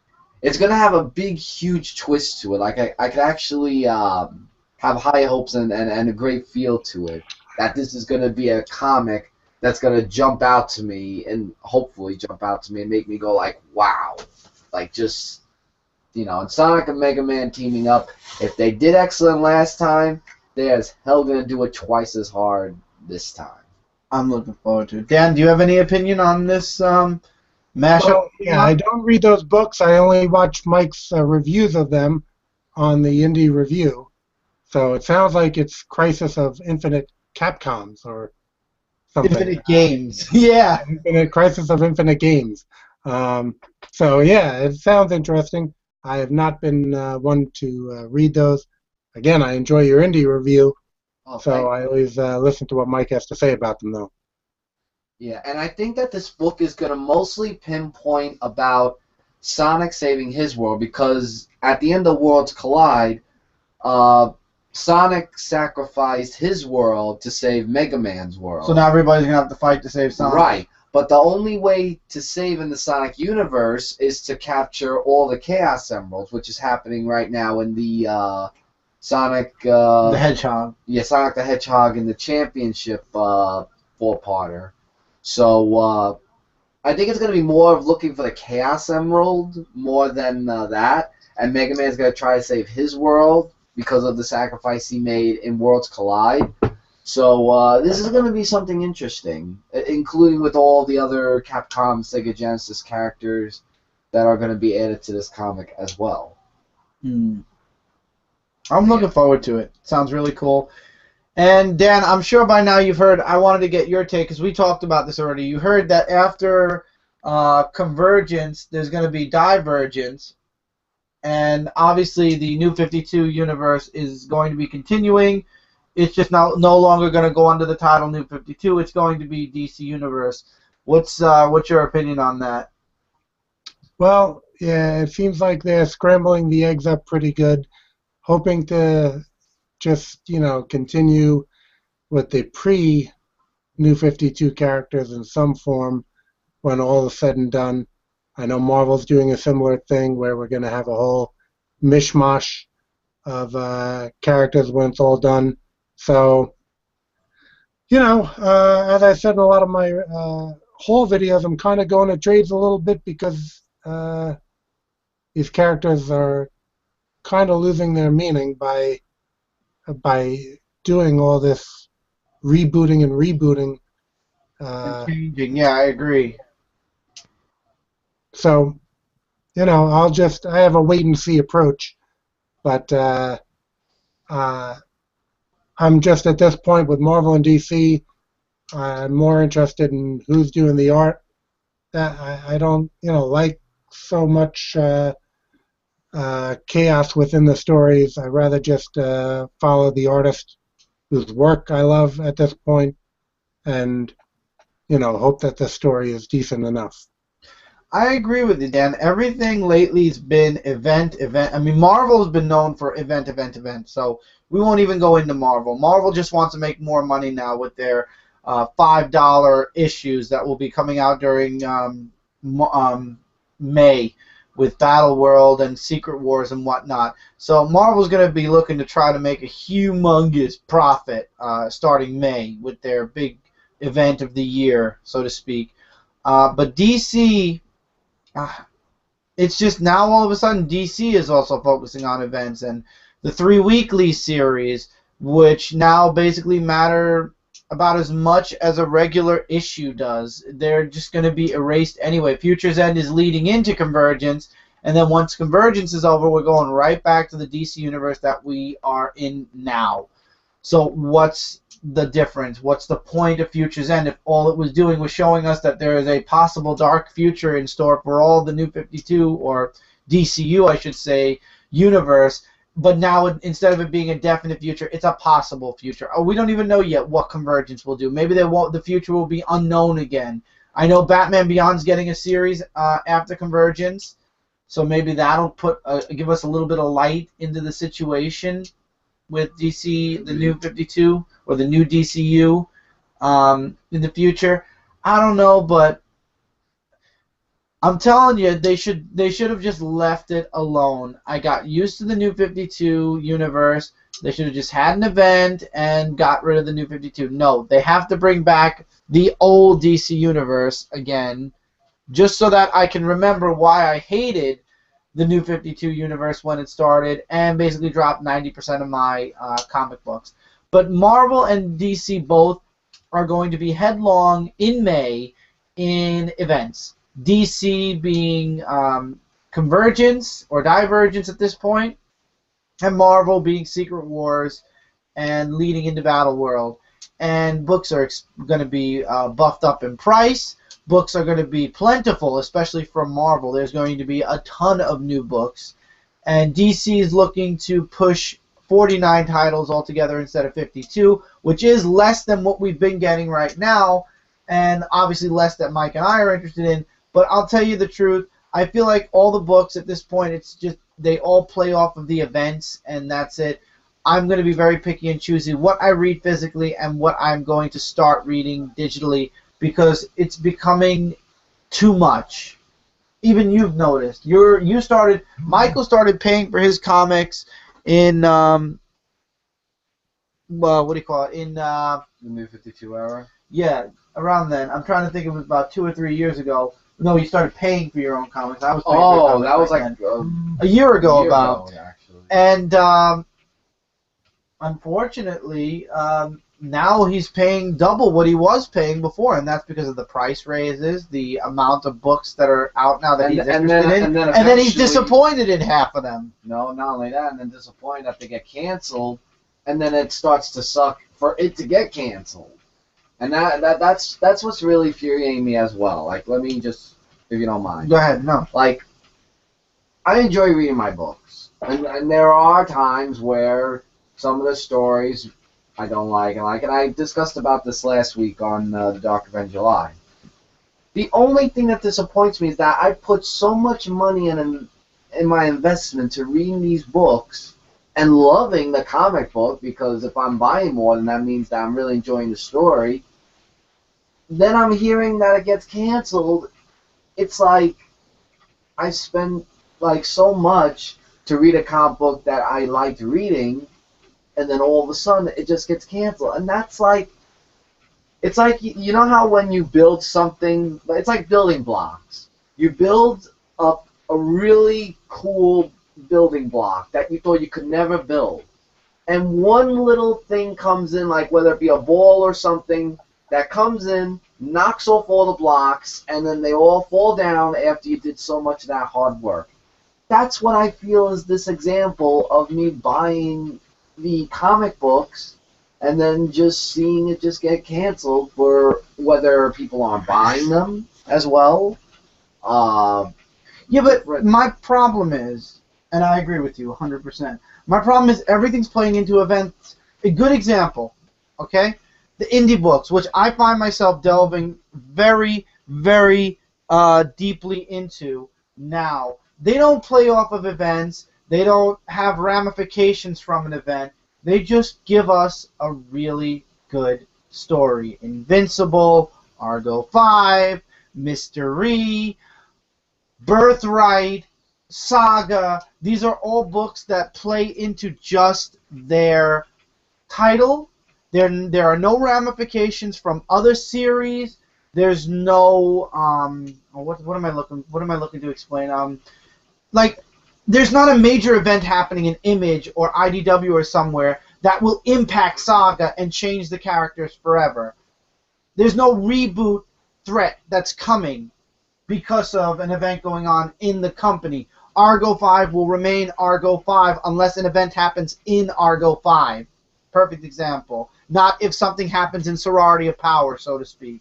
It's going to have a big, huge twist to it. Like, I could actually have high hopes and a great feel to it. That this is going to be a comic that's going to jump out to me, and hopefully jump out to me and make me go like, wow. Like, just, you know, and Sonic and Mega Man teaming up. If they did excellent last time, they're as hell going to do it twice as hard this time. I'm looking forward to it. Dan, do you have any opinion on this mashup? Well, yeah, I don't read those books. I only watch Mike's reviews of them on the Indie Review. So it sounds like it's Crisis of Infinite Capcoms or something. Infinite Games. Yeah. Crisis of Infinite Games. So yeah, it sounds interesting. I have not been one to read those. Again, I enjoy your Indie Review. So I always listen to what Mike has to say about them, though. Yeah, and I think that this book is going to mostly pinpoint about Sonic saving his world, because at the end of Worlds Collide, Sonic sacrificed his world to save Mega Man's world. So now everybody's going to have to fight to save Sonic. Right, but the only way to save in the Sonic universe is to capture all the Chaos Emeralds, which is happening right now in the Sonic... the Hedgehog. Yeah, Sonic the Hedgehog in the Championship four-parter. So, I think it's going to be more of looking for the Chaos Emerald more than that. And Mega Man's going to try to save his world because of the sacrifice he made in Worlds Collide. So, this is going to be something interesting, including with all the other Capcom Sega Genesis characters that are going to be added to this comic as well. I'm looking forward to it. Sounds really cool. And Dan, I'm sure by now you've heard, I wanted to get your take, because we talked about this already. You heard that after Convergence, there's going to be Divergence. And obviously the New 52 universe is going to be continuing. It's just no longer going to go under the title New 52. It's going to be DC Universe. What's your opinion on that? Well, yeah, it seems like they're scrambling the eggs up pretty good, hoping to just, continue with the pre-New 52 characters in some form when all is said and done. I know Marvel's doing a similar thing where we're going to have a whole mishmash of characters when it's all done. So, as I said in a lot of my haul videos, I'm kind of going to trades a little bit because these characters are kind of losing their meaning by doing all this rebooting and rebooting. And changing. Yeah, I agree. So, I have a wait and see approach, but I'm just at this point with Marvel and DC. I'm more interested in who's doing the art. I don't, like so much chaos within the stories. I'd rather just follow the artist whose work I love at this point, and hope that the story is decent enough. I agree with you, Dan. Everything lately's been event. I mean, Marvel's been known for event. So we won't even go into Marvel. Marvel just wants to make more money now with their $5 issues that will be coming out during May with Battle World and Secret Wars and whatnot. So Marvel's going to be looking to try to make a humongous profit starting May with their big event of the year, so to speak. But DC... it's just now all of a sudden DC is also focusing on events, and the 3 weekly series, which now basically matter about as much as a regular issue does, they're just going to be erased anyway. Future's End is leading into Convergence, and then once Convergence is over, we're going right back to the DC universe that we are in now. So what's the difference? What's the point of Future's End if all it was doing was showing us that there is a possible dark future in store for all the New 52, or DCU, I should say, universe, but now instead of it being a definite future, it's a possible future. We don't even know yet what Convergence will do. Maybe the future will be unknown again. I know Batman Beyond's getting a series after Convergence, so maybe that'll give us a little bit of light into the situation with DC, the New 52, or the new DCU in the future. I don't know, but I'm telling you, they should have just left it alone. I got used to the New 52 universe. They should have just had an event and got rid of the New 52. No, they have to bring back the old DC universe again, just so that I can remember why I hated the New 52 universe when it started, and basically dropped 90% of my comic books. But Marvel and DC both are going to be headlong in May in events. DC being Convergence or Divergence at this point, and Marvel being Secret Wars and leading into Battle World. And books are going to be buffed up in price. Books are going to be plentiful, especially from Marvel. There's going to be a ton of new books. And DC is looking to push 49 titles altogether instead of 52, which is less than what we've been getting right now, and obviously less that Mike and I are interested in. But I'll tell you the truth, I feel like all the books at this point, it's just they all play off of the events, and that's it. I'm going to be very picky and choosy what I read physically and what I'm going to start reading digitally, because it's becoming too much. Even you've noticed. Michael started paying for his comics in what do you call it? In the New 52 era? Yeah, around then. I'm trying to think, it was about 2 or 3 years ago. No, you started paying for your own comics. I was paying for comics that was right like then. A year ago about. Actually. And unfortunately, now he's paying double what he was paying before, and that's because of the price raises, the amount of books that are out now that he's interested in, and then he's disappointed in half of them. No, not only that, and then disappointed that they get canceled, and then it starts to suck for it to get canceled. And that's what's really infuriating me as well. Like, let me just, if you don't mind. Go ahead, no. Like, I enjoy reading my books, and there are times where some of the stories I don't like, and I discussed about this last week on the Dark Avenger Live. The only thing that disappoints me is that I put so much money in my investment to reading these books and loving the comic book, because if I'm buying more, then that means that I'm really enjoying the story. Then I'm hearing that it gets canceled. It's like I spend like so much to read a comic book that I liked reading, and then all of a sudden it just gets canceled. And that's like, it's like, you know how when you build something, it's like building blocks. You build up a really cool building block that you thought you could never build. And one little thing comes in, like whether it be a ball or something, that comes in, knocks off all the blocks, and then they all fall down after you did so much of that hard work. That's what I feel is this example of me buying the comic books and then just seeing it just get canceled for whether people aren't buying them as well. Yeah, but my problem is, and I agree with you 100%, my problem is everything's playing into events. A good example, okay? The indie books, which I find myself delving very, very deeply into now. They don't play off of events. They don't have ramifications from an event. They just give us a really good story. Invincible, Argo 5, Mystery, Birthright, Saga. These are all books that play into just their title. There are no ramifications from other series. There's no what am I looking to explain? Like, there's not a major event happening in Image or IDW or somewhere that will impact Saga and change the characters forever. There's no reboot threat that's coming because of an event going on in the company. Argo 5 will remain Argo 5 unless an event happens in Argo 5. Perfect example. Not if something happens in Sorority of Power, so to speak.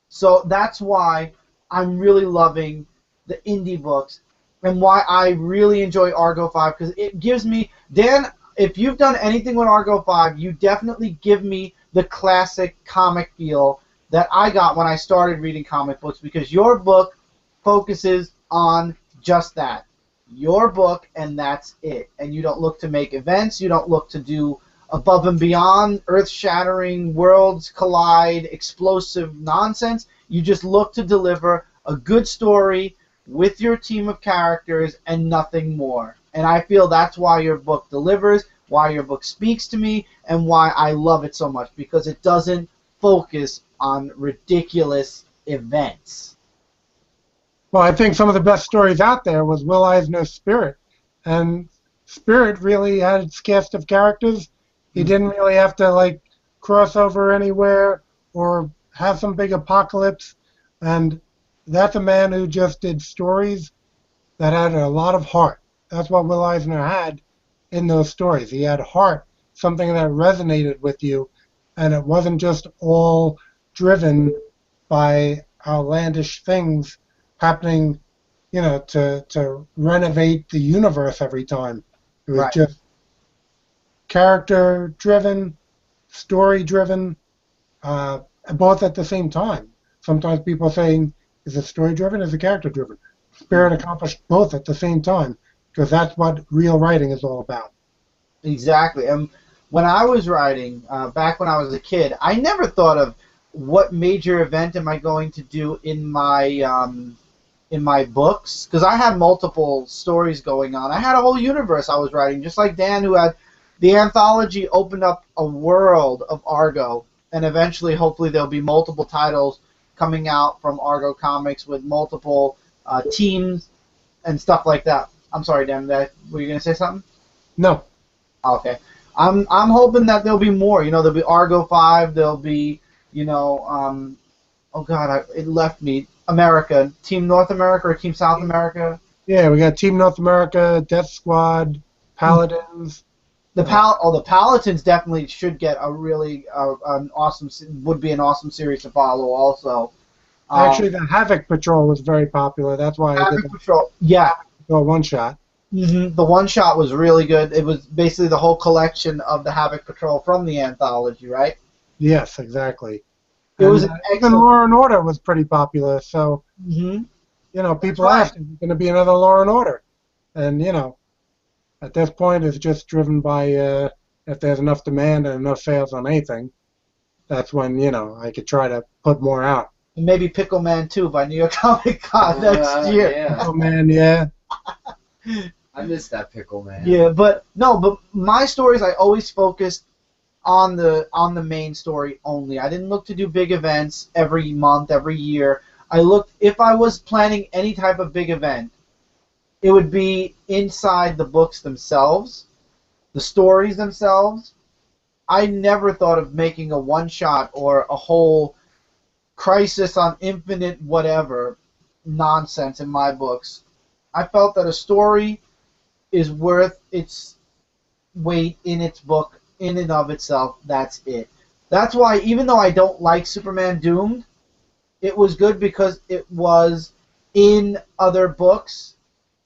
So that's why I'm really loving the indie books and why I really enjoy Argo 5, because it gives me... Dan, if you've done anything with Argo 5, you definitely give me the classic comic feel that I got when I started reading comic books, because your book focuses on just that. Your book, and that's it. And you don't look to make events. You don't look to do above and beyond, earth-shattering, worlds collide, explosive nonsense. You just look to deliver a good story with your team of characters and nothing more. And I feel that's why your book delivers, why your book speaks to me, and why I love it so much, because it doesn't focus on ridiculous events. Well, I think some of the best stories out there was Will Eisner's Spirit. And Spirit really had its cast of characters. He didn't really have to, like, cross over anywhere or have some big apocalypse. And that's a man who just did stories that had a lot of heart. That's what Will Eisner had in those stories. He had heart, something that resonated with you, and it wasn't just all driven by outlandish things happening, you know, to renovate the universe every time. It was just character-driven, story-driven, both at the same time. Sometimes people saying, is it story-driven, is it character-driven? Spirit accomplished both at the same time, because that's what real writing is all about. Exactly. And when I was writing, back when I was a kid, I never thought of what major event am I going to do in my books, because I had multiple stories going on. I had a whole universe I was writing, just like Dan, who had the anthology opened up a world of Argo, and eventually, hopefully, there'll be multiple titles coming out from Argo Comics with multiple teams and stuff like that. I'm sorry, Dan, were you going to say something? No. Okay. I'm hoping that there'll be more. You know, there'll be Argo 5, there'll be, you know, oh God, it left me. America. Team North America or Team South America? Yeah, we got Team North America, Death Squad, Paladins. The Paladins definitely should get a really an awesome series to follow also. Actually, the Havoc Patrol was very popular. That's why I did the Patrol. Yeah. one shot. Mm-hmm. The one shot was really good. It was basically the whole collection of the Havoc Patrol from the anthology, right? Yes, exactly. It was an Even excellent. Law and Order was pretty popular. So Mhm. people right. asked, "Is there going to be another Law and Order?" And at this point, it's just driven by if there's enough demand and enough sales on anything. That's when I could try to put more out. And maybe Pickle Man 2 by New York Comic Con next year. Yeah. Oh man, yeah. I missed that pickle, man. Yeah, but no, but my stories I always focused on the main story only. I didn't look to do big events every month, every year. I looked if I was planning any type of big event, it would be inside the books themselves, the stories themselves. I never thought of making a one shot or a whole Crisis on Infinite whatever nonsense in my books. I felt that a story is worth its weight in its book in and of itself. That's it. That's why even though I don't like Superman Doomed, it was good because it was in other books,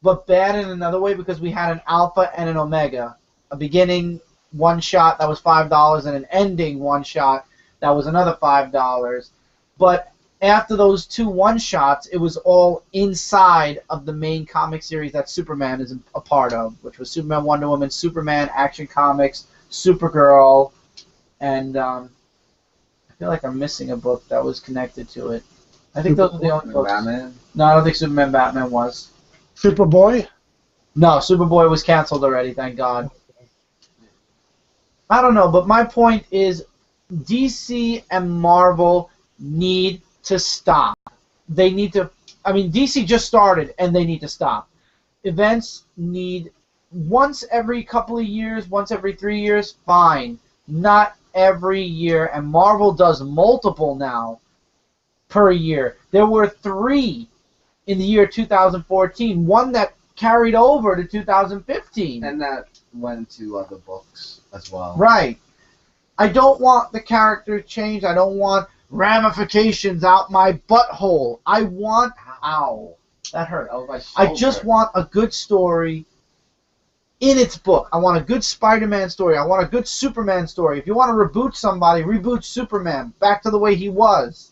but bad in another way because we had an alpha and an omega, a beginning one shot that was $5 and an ending one shot that was another $5. But after those two one shots, it was all inside of the main comic series that Superman is a part of, which was Superman, Wonder Woman, Superman, Action Comics, Supergirl, and I feel like I'm missing a book that was connected to it. I think those were the only books. Batman? No, I don't think Superman Batman was. Superboy. No, Superboy was canceled already, thank God. I don't know, but my point is DC and Marvel need to stop. They need to. I mean, DC just started, and they need to stop. Events need once every couple of years, once every 3 years, fine. Not every year, and Marvel does multiple now per year. There were 3 in the year 2014, one that carried over to 2015. And that went to other books as well. Right. I don't want the character change. I don't want ramifications out my butthole. I want... Ow. That hurt. Oh, my I just shoulder. want a good story in its book. I want a good Spider-Man story. I want a good Superman story. If you want to reboot somebody, reboot Superman back to the way he was.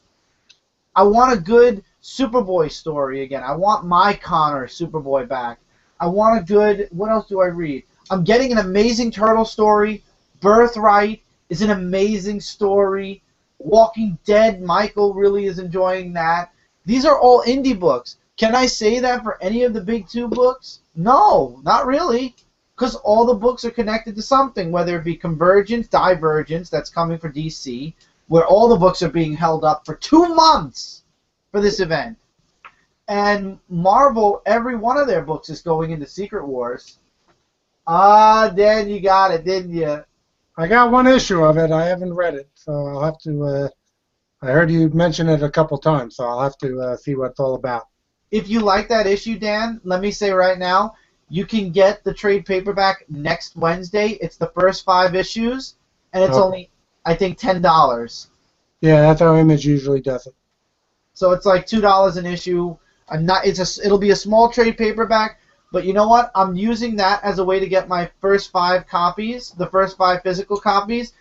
I want a good Superboy story again. I want my Connor Superboy back. I want a good... What else do I read? I'm getting an amazing Turtle story. Birthright is an amazing story. Walking Dead, Michael really is enjoying that. These are all indie books. Can I say that for any of the big 2 books? No, not really. Because all the books are connected to something, whether it be Convergence, Divergence, that's coming for DC, where all the books are being held up for 2 months for this event. And Marvel, every one of their books is going into Secret Wars. Dan, you got it, didn't you? I got one issue of it. I haven't read it, so I'll have to. I heard you mention it a couple times, so I'll have to see what it's all about. If you like that issue, Dan, let me say right now, you can get the trade paperback next Wednesday. It's the first 5 issues, and it's only, I think, $10. Yeah, that's how Image usually does it. So it's like $2 an issue. It'll be a small trade paperback, but you know what? I'm using that as a way to get my first 5 copies, the first 5 physical copies,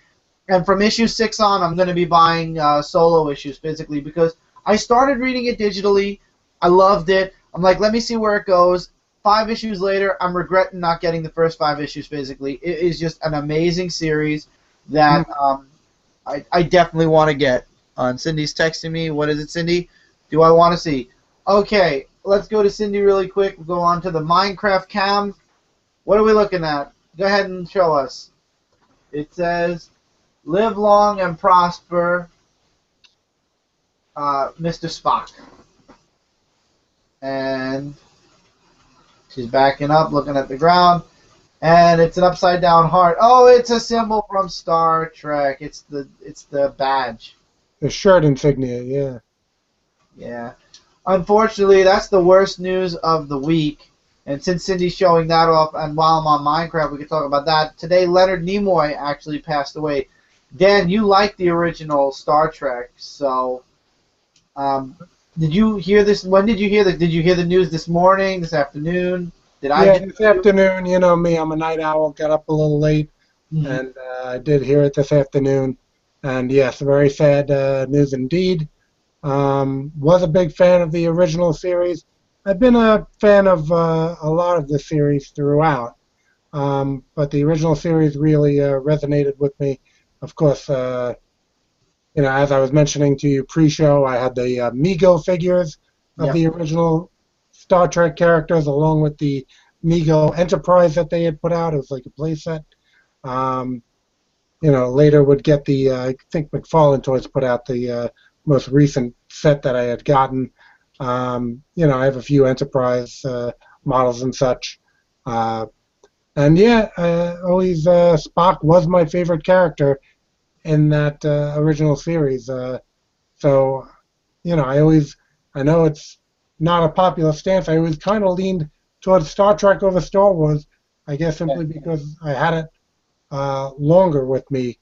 and from issue 6 on, I'm going to be buying solo issues physically because I started reading it digitally. I loved it. I'm like, let me see where it goes. 5 issues later, I'm regretting not getting the first 5 issues physically. It is just an amazing series that I definitely want to get. Cindy's texting me. What is it, Cindy? Do I want to see? Okay, let's go to Cindy really quick. We'll go on to the Minecraft cam. What are we looking at? Go ahead and show us. It says, live long and prosper, Mr. Spock. And she's backing up, looking at the ground. And it's an upside down heart. Oh, it's a symbol from Star Trek. It's the badge. The shirt insignia, yeah. Yeah. Unfortunately, that's the worst news of the week. And since Cindy's showing that off, and while I'm on Minecraft, we can talk about that. Today, Leonard Nimoy actually passed away. Dan, you like the original Star Trek, so did you hear this? When did you hear the? Did you hear the news this morning, this afternoon? Yeah, this afternoon. You know me, I'm a night owl. Got up a little late, and I did hear it this afternoon. And yes, very sad news indeed. Was a big fan of the original series. I've been a fan of a lot of the series throughout, but the original series really resonated with me. Of course, as I was mentioning to you pre-show, I had the Mego figures of Yep. the original Star Trek characters, along with the Mego Enterprise that they had put out. It was like a playset. Um, later would get the I think McFarlane Toys put out the most recent set that I had gotten. I have a few Enterprise models and such. And yeah, always Spock was my favorite character in that original series. So, I know it's not a popular stance. I always kind of leaned towards Star Trek over Star Wars, I guess simply because I had it longer with me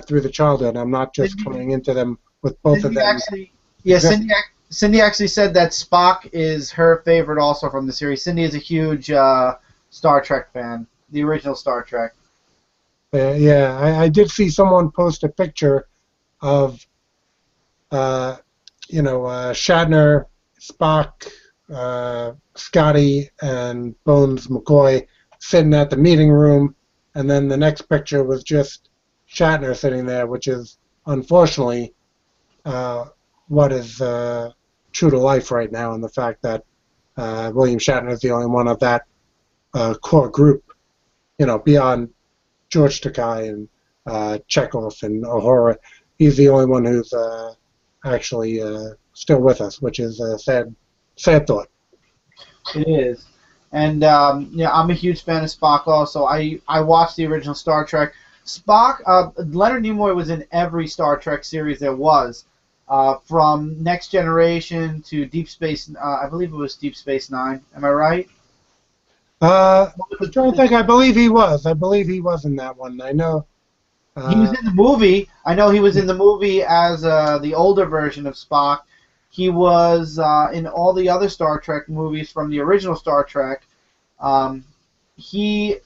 through the childhood. I'm not just Cindy, coming into them with both of Cindy them. actually, yeah, Cindy actually said that Spock is her favorite also from the series. Cindy is a huge Star Trek fan, the original Star Trek. Yeah, I did see someone post a picture of, Shatner, Spock, Scotty, and Bones McCoy sitting at the meeting room, and then the next picture was just Shatner sitting there, which is unfortunately what is true to life right now, and the fact that William Shatner is the only one of that core group, beyond George Takei and Chekhov and Uhura. He's the only one who's actually still with us, which is a sad thought. It is. And I'm a huge fan of Spock also. I watched the original Star Trek. Spock, Leonard Nimoy was in every Star Trek series there was, from Next Generation to Deep Space. I believe it was Deep Space Nine. Am I right? I'm trying to think. I believe he was. I believe he was in that one. I know. He was in the movie. I know he was in the movie as the older version of Spock. He was in all the other Star Trek movies from the original Star Trek. He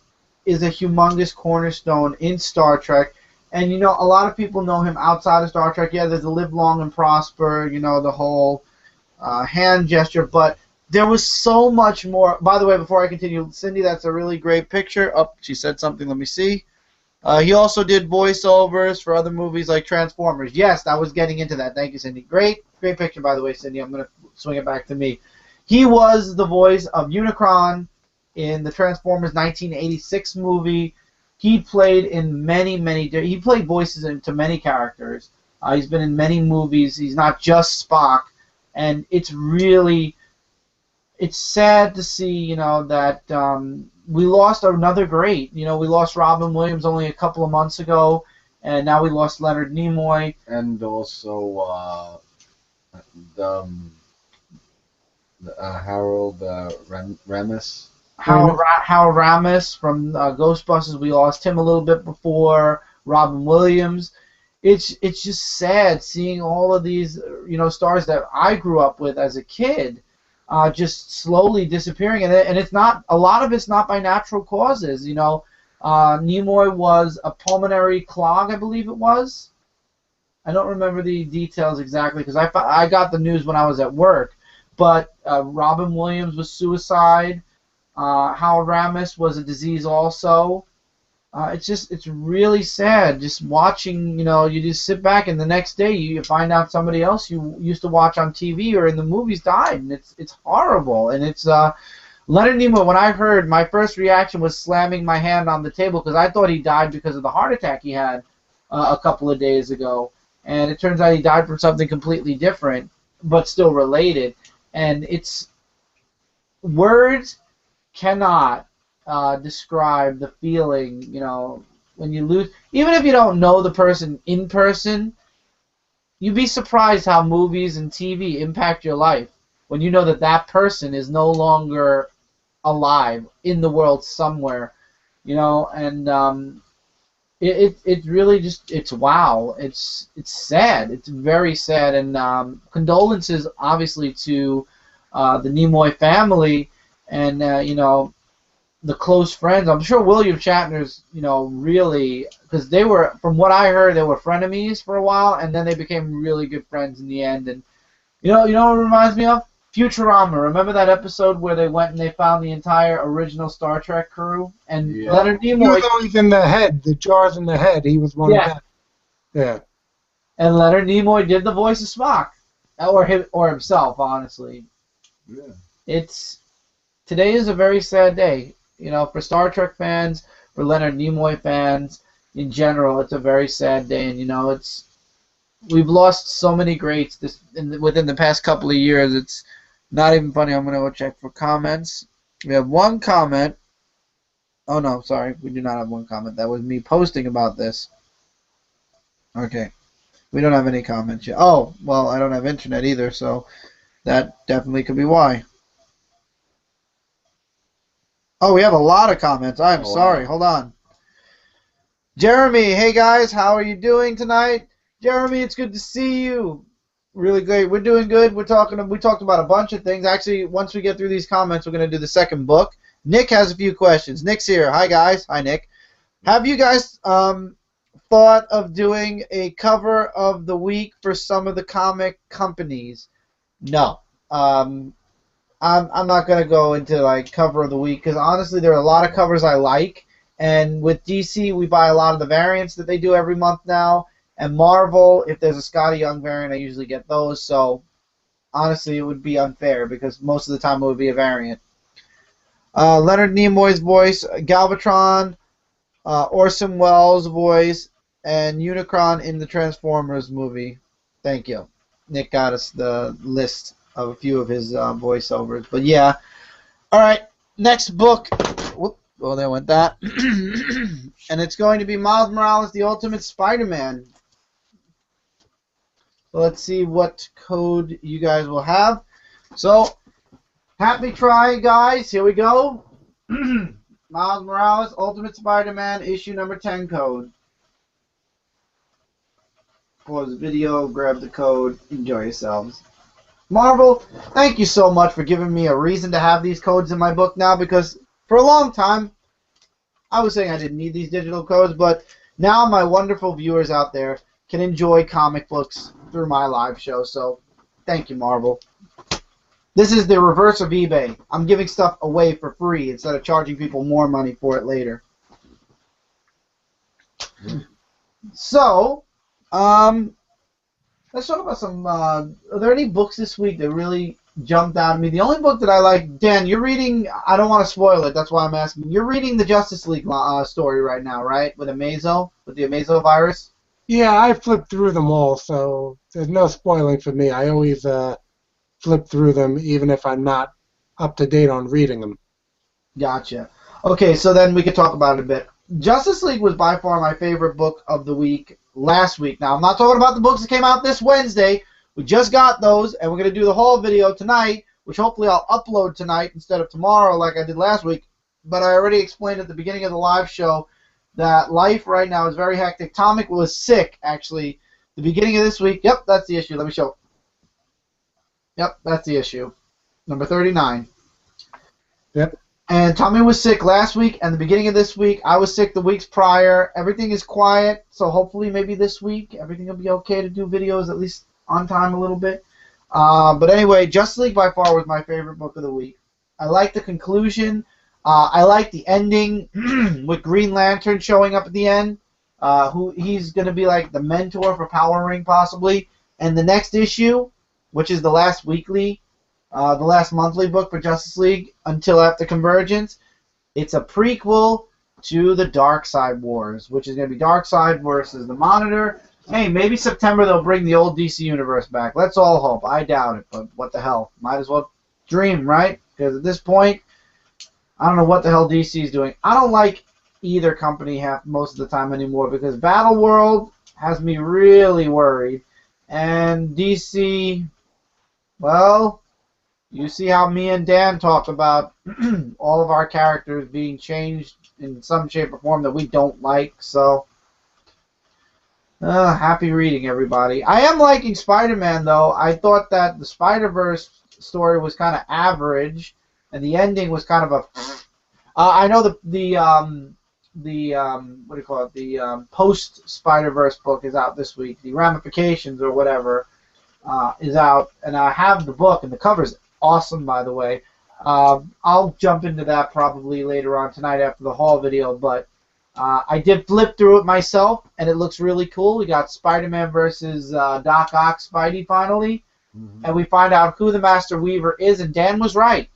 is a humongous cornerstone in Star Trek. And, a lot of people know him outside of Star Trek. Yeah, there's a Live Long and Prosper, the whole hand gesture. But there was so much more. By the way, before I continue, Cindy, that's a really great picture. Oh, she said something. Let me see. He also did voiceovers for other movies like Transformers. Yes, I was getting into that. Thank you, Cindy. Great picture, by the way, Cindy. I'm going to swing it back to me. He was the voice of Unicron in the Transformers 1986 movie. He played in he played voices into many characters. He's been in many movies. He's not just Spock. And it's sad to see, that we lost another great. We lost Robin Williams only a couple of months ago, and now we lost Leonard Nimoy. And also Harold Ramis. Hal Ramis from Ghostbusters. We lost him a little bit before. Robin Williams. It's just sad seeing all of these stars that I grew up with as a kid just slowly disappearing, and it's not, a lot of it's not by natural causes. Nimoy was a pulmonary clog, I believe it was. I don't remember the details exactly because I got the news when I was at work. But Robin Williams was suicide. Hal Ramis was a disease also. It's really sad just watching. You just sit back and the next day you find out somebody else you used to watch on TV or in the movies died, and it's horrible. And it's Leonard Nimoy. When I heard, my first reaction was slamming my hand on the table because I thought he died because of the heart attack he had a couple of days ago, and it turns out he died from something completely different, but still related. And words cannot describe the feeling, when you lose. Even if you don't know the person in person, you'd be surprised how movies and TV impact your life when you know that person is no longer alive in the world somewhere, and it really just, it's wow. It's sad. It's very sad, and condolences obviously to the Nimoy family, and the close friends. I'm sure William Shatner's, really, because they were, from what I heard, they were frenemies for a while, and then they became really good friends in the end. And what it reminds me of? Futurama. Remember that episode where they went and they found the entire original Star Trek crew? And Yeah. Leonard He Nimoy. was always in the head, the jars in the head. He was one of them. Yeah. And Leonard Nimoy did the voice of Spock, or himself, honestly. Yeah. Today is a very sad day, for Star Trek fans, for Leonard Nimoy fans in general. It's a very sad day, and we've lost so many greats within the past couple of years. It's not even funny. I'm gonna go check for comments. We have one comment. Oh no, sorry, we do not have one comment. That was me posting about this. Okay. We don't have any comments yet. Oh, well, I don't have internet either, so that definitely could be why. Oh, we have a lot of comments. I'm sorry. Wow. Hold on. Jeremy, hey guys, how are you doing tonight? Jeremy, it's good to see you. Really great. We're doing good. We talked about a bunch of things. Actually, once we get through these comments, we're going to do the second book. Nick has a few questions. Nick's here. Hi guys. Hi Nick. Have you guys thought of doing a cover of the week for some of the comic companies? No. I'm not going to go into like cover of the week because honestly there are a lot of covers I like, and with DC we buy a lot of the variants that they do every month now, and Marvel, if there's a Scotty Young variant I usually get those, so honestly it would be unfair because most of the time it would be a variant. Leonard Nimoy's voice, Galvatron, Orson Welles' voice, and Unicron in the Transformers movie. Thank you. Nick got us the list of a few of his voiceovers. But yeah. All right. Next book. Whoop. Oh, there went that. And it's going to be Miles Morales, The Ultimate Spider-Man. So let's see what code you guys will have. So, happy try, guys. Here we go. Miles Morales, Ultimate Spider-Man, issue number 10 code. Pause the video, grab the code, enjoy yourselves. Marvel, thank you so much for giving me a reason to have these codes in my book now, because for a long time I was saying I didn't need these digital codes, but now my wonderful viewers out there can enjoy comic books through my live show, so thank you, Marvel. This is the reverse of eBay. I'm giving stuff away for free instead of charging people more money for it later. So, let's talk about some, are there any books this week that really jumped out at me? The only book that I like, Dan, you're reading, I don't want to spoil it, that's why I'm asking. You're reading the Justice League story right now, right? With Amazo, with the Amazo virus? Yeah, I flipped through them all, so there's no spoiling for me. I always flip through them, even if I'm not up to date on reading them. Gotcha. Okay, so then we could talk about it a bit. Justice League was by far my favorite book of the week last week. Now, I'm not talking about the books that came out this Wednesday. We just got those, and we're going to do the whole video tonight, which hopefully I'll upload tonight instead of tomorrow like I did last week. But I already explained at the beginning of the live show that life right now is very hectic. Tomic was sick, actually, the beginning of this week. Yep, that's the issue. Let me show. Yep, that's the issue. Number 39. Yep. And Tommy was sick last week and the beginning of this week. I was sick the weeks prior. Everything is quiet, so hopefully maybe this week everything will be okay to do videos at least on time a little bit. But anyway, Justice League by far was my favorite book of the week. I like the conclusion. I like the ending with Green Lantern showing up at the end. He's going to be like the mentor for Power Ring possibly. And the next issue, which is the last weekly, the last monthly book for Justice League until after Convergence, it's a prequel to the Darkseid Wars, which is going to be Darkseid versus the Monitor. Hey, maybe September they'll bring the old DC Universe back. Let's all hope. I doubt it, but what the hell. Might as well dream, right? Because at this point, I don't know what the hell DC is doing. I don't like either company most of the time anymore because Battle World has me really worried. And DC, well, you see how me and Dan talk about all of our characters being changed in some shape or form that we don't like, so happy reading, everybody. I am liking Spider-Man, though. I thought that the Spider-Verse story was kind of average, and the ending was kind of I know what do you call it? The post Spider-Verse book is out this week. The Ramifications or whatever is out, and I have the book, and the cover's awesome, by the way. I'll jump into that probably later on tonight after the haul video, but I did flip through it myself, and it looks really cool. We got Spider-Man versus Doc Ock Spidey finally, and we find out who the Master Weaver is, and Dan was right.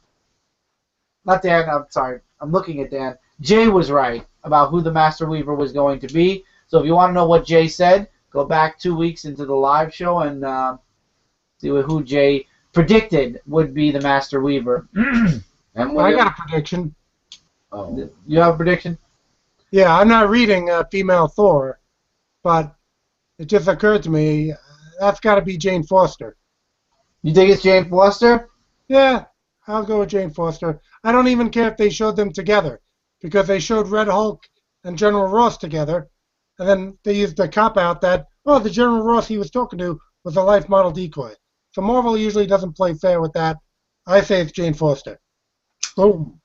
Not Dan, I'm sorry. I'm looking at Dan. Jay was right about who the Master Weaver was going to be. So if you want to know what Jay said, go back 2 weeks into the live show and see who Jay predicted would be the Master Weaver. And I got a prediction. Oh. You have a prediction? Yeah, I'm not reading Female Thor, but it just occurred to me that's got to be Jane Foster. You think it's Jane Foster? Yeah, I'll go with Jane Foster. I don't even care if they showed them together, because they showed Red Hulk and General Ross together, and then they used the cop-out that, oh, the General Ross he was talking to was a life model decoy. So Marvel usually doesn't play fair with that. I say it's Jane Foster. Boom.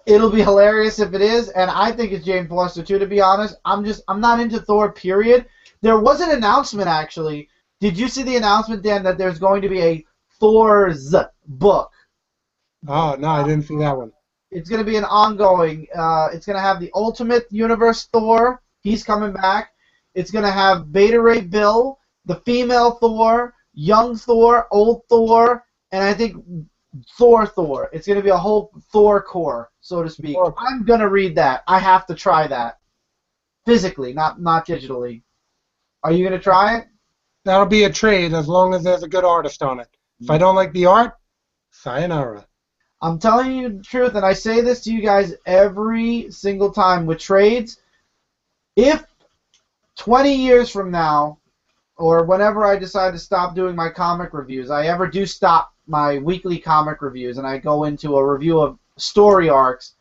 It'll be hilarious if it is, and I think it's Jane Foster too, to be honest. I'm not into Thor, period. There was an announcement, actually. Did you see the announcement, Dan, that there's going to be a Thor's book? Oh, no, I didn't see that one. It's going to be an ongoing. It's going to have the Ultimate Universe Thor. He's coming back. It's going to have Beta Ray Bill, the female Thor, young Thor, old Thor, and I think Thor. It's going to be a whole Thor core, so to speak. I'm going to read that. I have to try that. Physically, not digitally. Are you going to try it? That'll be a trade as long as there's a good artist on it. If I don't like the art, sayonara. I'm telling you the truth, and I say this to you guys every single time with trades. If 20 years from now, or whenever I decide to stop doing my comic reviews, I ever do stop my weekly comic reviews and I go into a review of story arcs,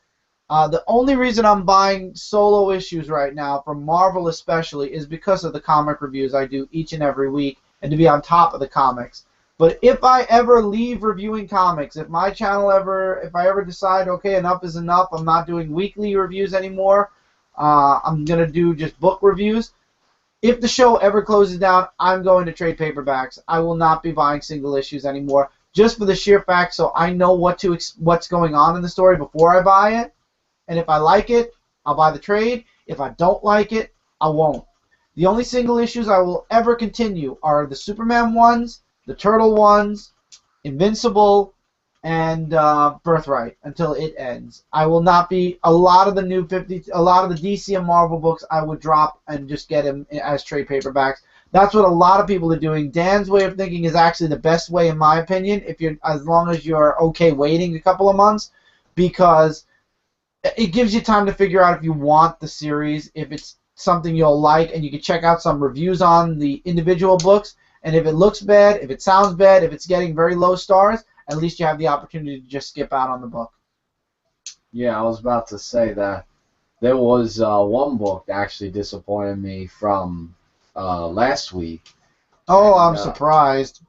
the only reason I'm buying solo issues right now, from Marvel especially, is because of the comic reviews I do each and every week and to be on top of the comics. But if I ever leave reviewing comics, if I ever decide, okay, enough is enough, I'm not doing weekly reviews anymore, I'm going to do just book reviews. If the show ever closes down, I'm going to trade paperbacks. I will not be buying single issues anymore, just for the sheer fact so I know what's going on in the story before I buy it. And if I like it, I'll buy the trade. If I don't like it, I won't. The only single issues I will ever continue are the Superman ones, the Turtle ones, Invincible, and Birthright until it ends. I will not be a lot of the DC and Marvel books I would drop and just get them as trade paperbacks. That's what a lot of people are doing. Dan's way of thinking is actually the best way, in my opinion, as long as you're okay waiting a couple of months, because it gives you time to figure out if you want the series, if it's something you'll like, and you can check out some reviews on the individual books. And if it looks bad, if it sounds bad, if it's getting very low stars, at least you have the opportunity to just skip out on the book. Yeah, I was about to say that there was one book that actually disappointed me from last week. Oh, I'm surprised.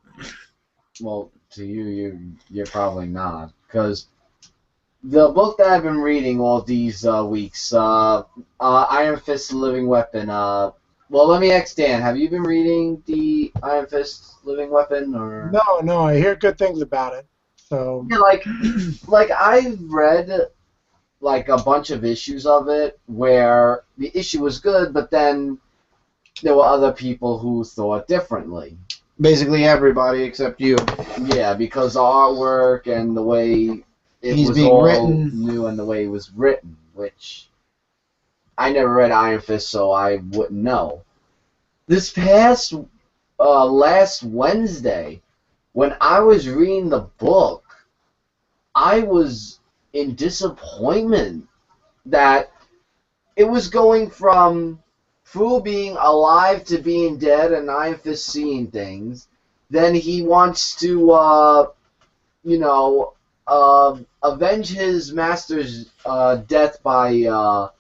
Well, to you're probably not, because the book that I've been reading all these weeks, Iron Fist: Living Weapon. Well, let me ask Dan. Have you been reading the Iron Fist: Living Weapon, or? No, I hear good things about it. So Yeah, like I've read like a bunch of issues of it where the issue was good, but then there were other people who thought differently. Basically everybody except you. Yeah, because the artwork and the way it was all written new and the way it was written, which I never read Iron Fist, so I wouldn't know. This past last Wednesday, when I was reading the book, I was in disappointment that it was going from Fu being alive to being dead and Iron Fist seeing things. Then he wants to, avenge his master's death by,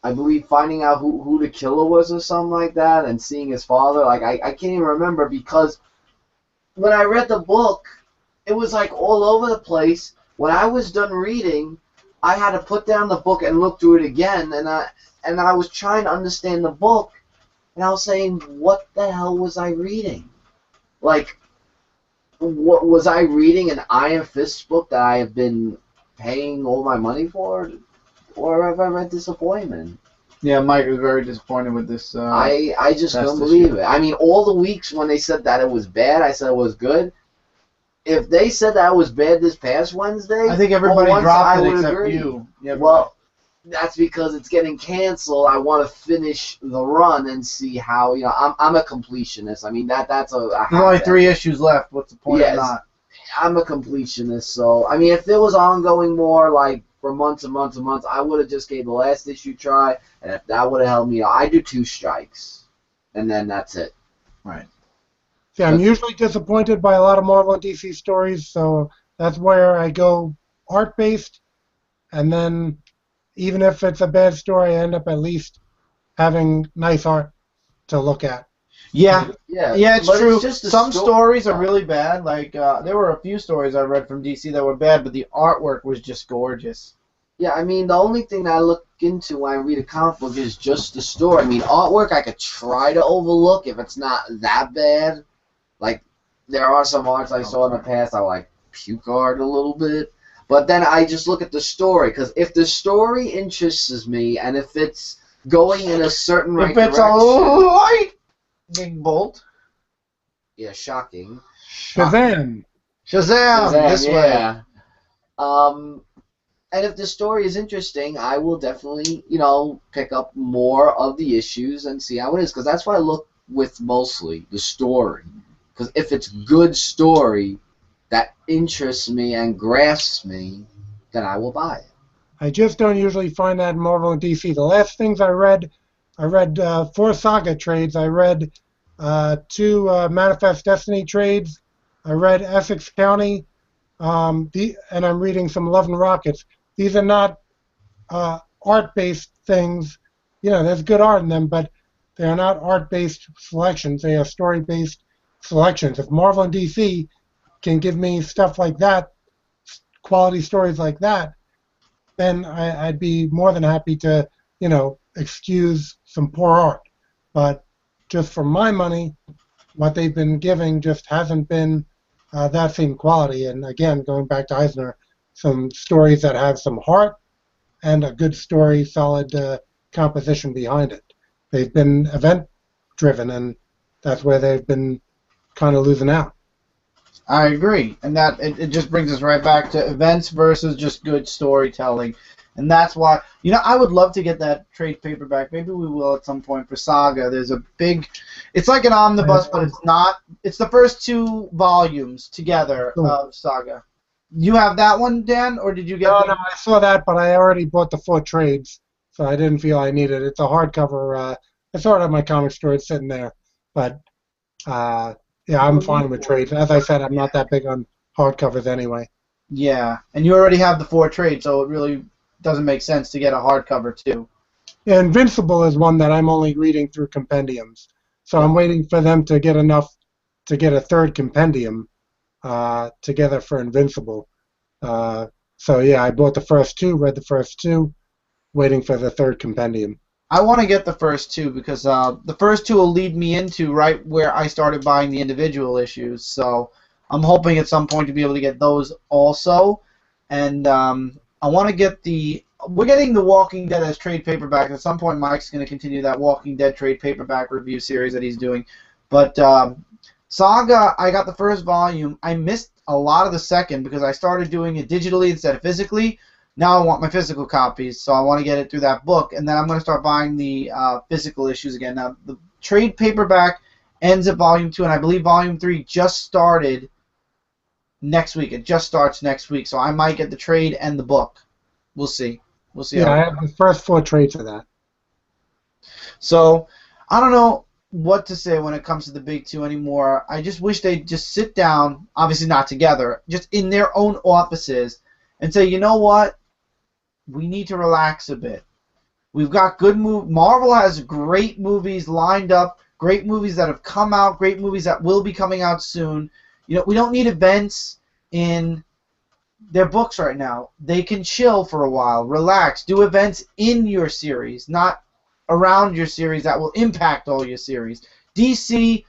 I believe, finding out who the killer was or something like that, and seeing his father. Like, I can't even remember, because when I read the book, it was like all over the place. When I was done reading, I had to put down the book and look through it again, and I was trying to understand the book, and I was saying, what the hell was I reading? Like, what was I reading an Iron Fist book that I have been paying all my money for, or have I read Disappointment? Yeah, Mike was very disappointed with this. I just That's don't the believe shit. it. I mean, all the weeks when they said that it was bad, I said it was good. If they said that it was bad this past Wednesday, I think everybody for once, dropped I it would except agree. you. Yeah, Well, that's because it's getting canceled. I want to finish the run and see how, you know, I'm a completionist. I mean, that's a there's only habit. 3 issues left. What's the point of Yes. not? I'm a completionist, so I mean, if it was ongoing more like for months and months and months, I would have just gave the last issue a try, and if that would have helped me out, I do 2 strikes, and then that's it. Right. See, I'm usually disappointed by a lot of Marvel and DC stories, so that's where I go art-based, and then even if it's a bad story, I end up at least having nice art to look at. Yeah. Yeah, Yeah, it's but true. just the Some sto- stories are really bad. Like there were a few stories I read from DC that were bad, but the artwork was just gorgeous. Yeah, I mean, the only thing that I look into when I read a comic book is just the story. I mean, artwork I could try to overlook if it's not that bad. Like, there are some arts I saw in the past I like puke art a little bit. But then I just look at the story, because if the story interests me and if it's going in a certain right If it's a direction, lightning bolt, yeah, shocking. Shazam! Shazam! This way. yeah. And if the story is interesting, I will definitely, you know, pick up more of the issues and see how it is. Because that's what I look with mostly, the story. Because if it's good story that interests me and grasps me, then I will buy it. I just don't usually find that in Marvel and DC. The last things I read 4 Saga trades. I read 2 Manifest Destiny trades. I read Essex County, and I'm reading some Love and Rockets. These are not art-based things. You know, there's good art in them, but they are not art-based selections. They are story-based selections. If Marvel and DC can give me stuff like that, quality stories like that, then I'd be more than happy to, you know, excuse some poor art. But just for my money, what they've been giving just hasn't been that same quality. And again, going back to Eisner, some stories that have some heart and a good story, solid composition behind it. They've been event-driven, and that's where they've been kind of losing out. I agree, and that it just brings us right back to events versus just good storytelling, and that's why I would love to get that trade paperback. Maybe we will at some point for Saga. There's a big, it's like an omnibus, but it's not. It's the first 2 volumes together of Saga. You have that one, Dan, or did you get? No, I saw that, but I already bought the 4 trades, so I didn't feel I needed it. It's a hardcover. I saw it at my comic store. It's sitting there, but. Yeah, I'm fine with trades. As I said, I'm not that big on hardcovers anyway. Yeah, and you already have the 4 trades, so it really doesn't make sense to get a hardcover too. Yeah, Invincible is one that I'm only reading through compendiums, so I'm waiting for them to get enough to get a 3rd compendium together for Invincible. So yeah, I bought the first 2, read the first 2, waiting for the 3rd compendium. I want to get the first 2 because the first 2 will lead me into right where I started buying the individual issues. So I'm hoping at some point to be able to get those also. And I want to get we're getting the Walking Dead as trade paperback. At some point, Mike's going to continue that Walking Dead trade paperback review series that he's doing. But Saga, I got the first volume. I missed a lot of the second because I started doing it digitally instead of physically. Now I want my physical copies, so I want to get it through that book, and then I'm going to start buying the physical issues again. Now, the trade paperback ends at Volume 2, and I believe Volume 3 just started next week. It just starts next week, so I might get the trade and the book. We'll see. We'll see. Yeah, I have the first 4 trades of that. So, I don't know what to say when it comes to the big 2 anymore. I just wish they'd just sit down, obviously not together, just in their own offices, and say, you know what? We need to relax a bit. We've got good Marvel has great movies lined up, great movies that have come out, great movies that will be coming out soon. We don't need events in their books right now. They can chill for a while, relax, do events in your series, not around your series that will impact all your series. DC,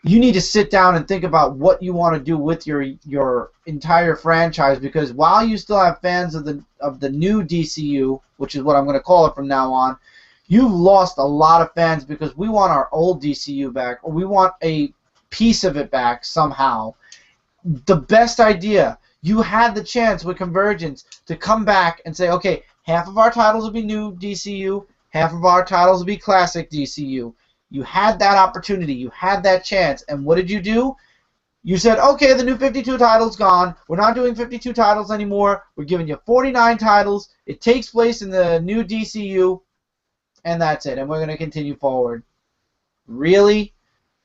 you need to sit down and think about what you want to do with your entire franchise, because while you still have fans of the new DCU, which is what I'm going to call it from now on, you've lost a lot of fans because we want our old DCU back, or we want a piece of it back somehow. The best idea, you had the chance with Convergence to come back and say, okay, half of our titles will be new DCU, half of our titles will be classic DCU. You had that opportunity. You had that chance. And what did you do? You said, okay, the new 52 title's gone. We're not doing 52 titles anymore. We're giving you 49 titles. It takes place in the new DCU, and that's it. And we're going to continue forward. Really?